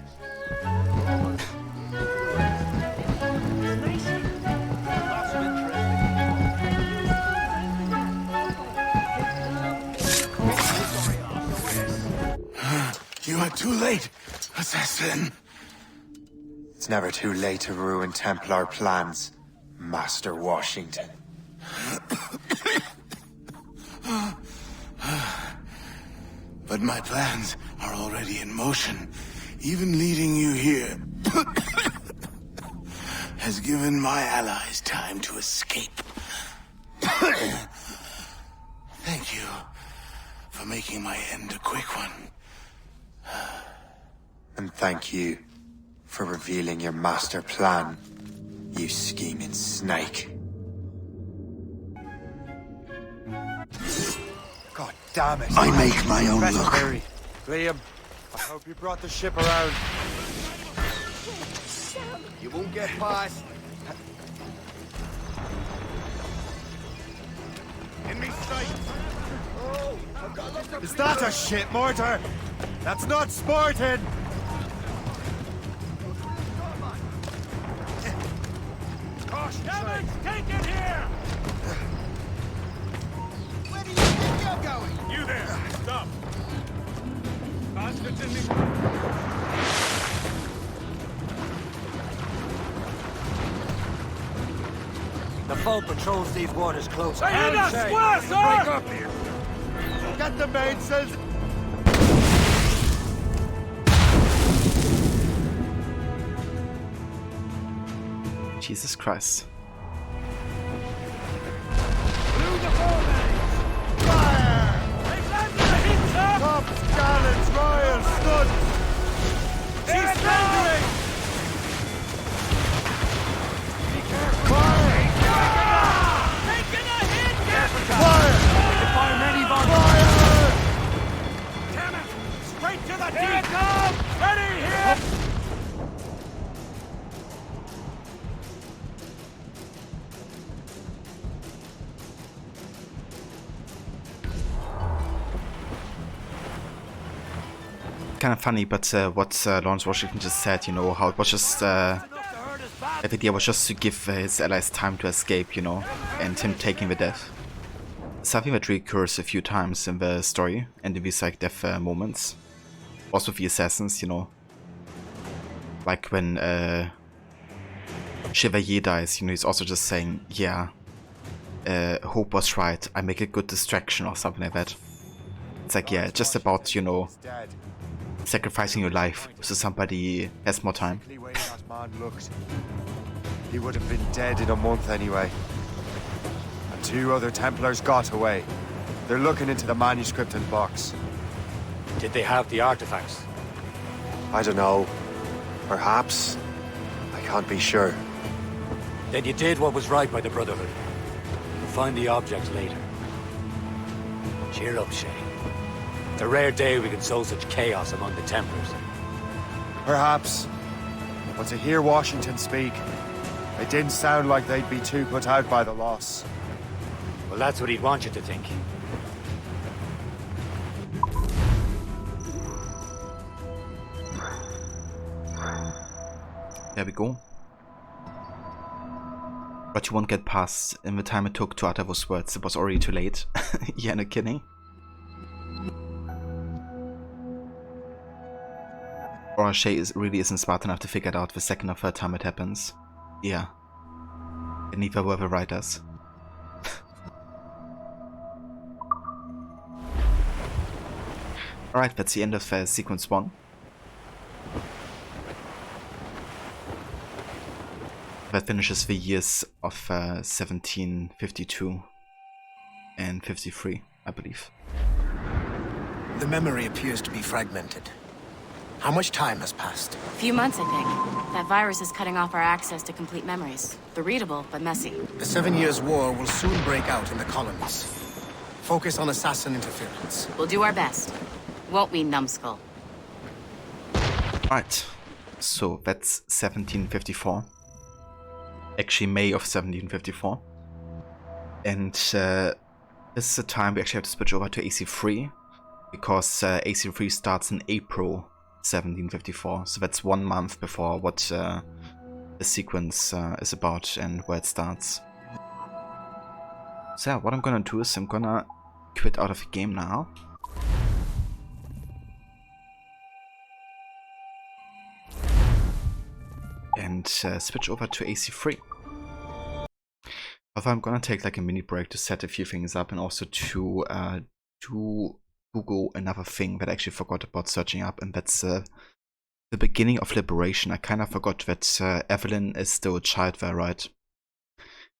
[SPEAKER 9] You are too late, assassin.
[SPEAKER 21] It's never too late to ruin Templar plans, Master Washington.
[SPEAKER 9] But my plans are already in motion. Even leading you here has given my allies time to escape. Thank you for making my end a quick one.
[SPEAKER 21] And thank you for revealing your master plan, you scheming snake.
[SPEAKER 6] God damn it.
[SPEAKER 9] I make my own
[SPEAKER 6] Better
[SPEAKER 9] luck.
[SPEAKER 6] hurry. Liam, I hope you brought the ship around.
[SPEAKER 13] You won't get past. Enemy sight. Oh, I've got lots of...
[SPEAKER 6] Is that a ship mortar? That's not sporting!
[SPEAKER 14] Caution, Damage, take it here!
[SPEAKER 13] Where do you think you're going?
[SPEAKER 14] You there, stop! Bastards in me.
[SPEAKER 2] The foe patrols these waters closely.
[SPEAKER 14] Hey, you're not square, sir! Break up here.
[SPEAKER 6] Get the mainsails!
[SPEAKER 3] Jesus Christ.
[SPEAKER 14] Blew the foreman's! Fire! They've landed a hit, sir!
[SPEAKER 6] Tops, gallants, royals, studs!
[SPEAKER 14] She's surrendering! Be careful!
[SPEAKER 6] Fire!
[SPEAKER 14] Taking a hit! Careful,
[SPEAKER 6] Fire!
[SPEAKER 14] fire many
[SPEAKER 6] Fire!
[SPEAKER 14] Damn it! Straight to the deep! Here it comes! Ready, here!
[SPEAKER 3] Kind of funny, but what Lawrence Washington just said, you know, how it was just the idea was just to give his allies time to escape, you know, and him taking the death. Something that recurs a few times in the story and in these like death moments. Also the assassins, you know, like when Chevalier dies, you know, he's also just saying, yeah, Hope was right, I make a good distraction or something like that. It's like, yeah, just about, you know, sacrificing your life so somebody has more time.
[SPEAKER 6] The way that man looked, he would have been dead in a month anyway. And 2 other Templars got away. They're looking into the manuscript and box.
[SPEAKER 7] Did they have the artifacts?
[SPEAKER 21] I don't know. Perhaps. I can't be sure.
[SPEAKER 7] Then you did what was right by the Brotherhood. We'll find the objects later. Cheer up, Shay. It's a rare day we can sow such chaos among the Templars.
[SPEAKER 6] Perhaps. But to hear Washington speak, it didn't sound like they'd be too put out by the loss.
[SPEAKER 7] Well, that's what he'd want you to think.
[SPEAKER 3] There we go. But you won't get past. In the time it took to utter those words, it was already too late. Yeah, no kidding. Or Shay really isn't smart enough to figure it out the second or third time it happens. Yeah. And neither were the writers. Alright, that's the end of sequence 1. That finishes the years of 1752 and 53, I believe.
[SPEAKER 1] The memory appears to be fragmented. How much time has passed?
[SPEAKER 8] A few months, I think. That virus is cutting off our access to complete memories. They're readable, but messy.
[SPEAKER 1] The 7 Years' War will soon break out in the colonies. Focus on assassin interference.
[SPEAKER 8] We'll do our best. Won't we, numbskull?
[SPEAKER 3] Right, so that's 1754. Actually, May of 1754. And this is the time we actually have to switch over to AC3, because AC3 starts in April 1754, so that's 1 month before what the sequence is about and where it starts. So yeah, what I'm gonna do is I'm gonna quit out of the game now. And switch over to AC3. Although I'm gonna take like a mini break to set a few things up and also to Google another thing that I actually forgot about searching up, and that's the beginning of Liberation. I kind of forgot that Evelyn is still a child there, right?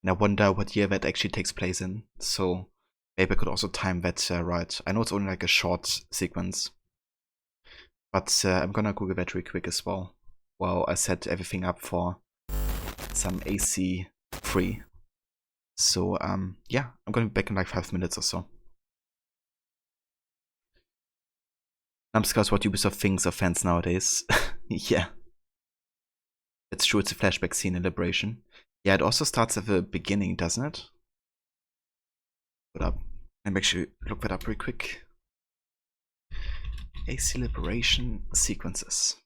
[SPEAKER 3] And I wonder what year that actually takes place in, so maybe I could also time that right. I know it's only like a short sequence, but I'm gonna Google that real quick as well, while I set everything up for some AC3. So yeah, I'm gonna be back in like 5 minutes or so. Numbskull is what Ubisoft thinks of fans nowadays. Yeah. It's true, it's a flashback scene in Liberation. Yeah, it also starts at the beginning, doesn't it? Put up. Let me actually look that up real quick. AC Liberation sequences.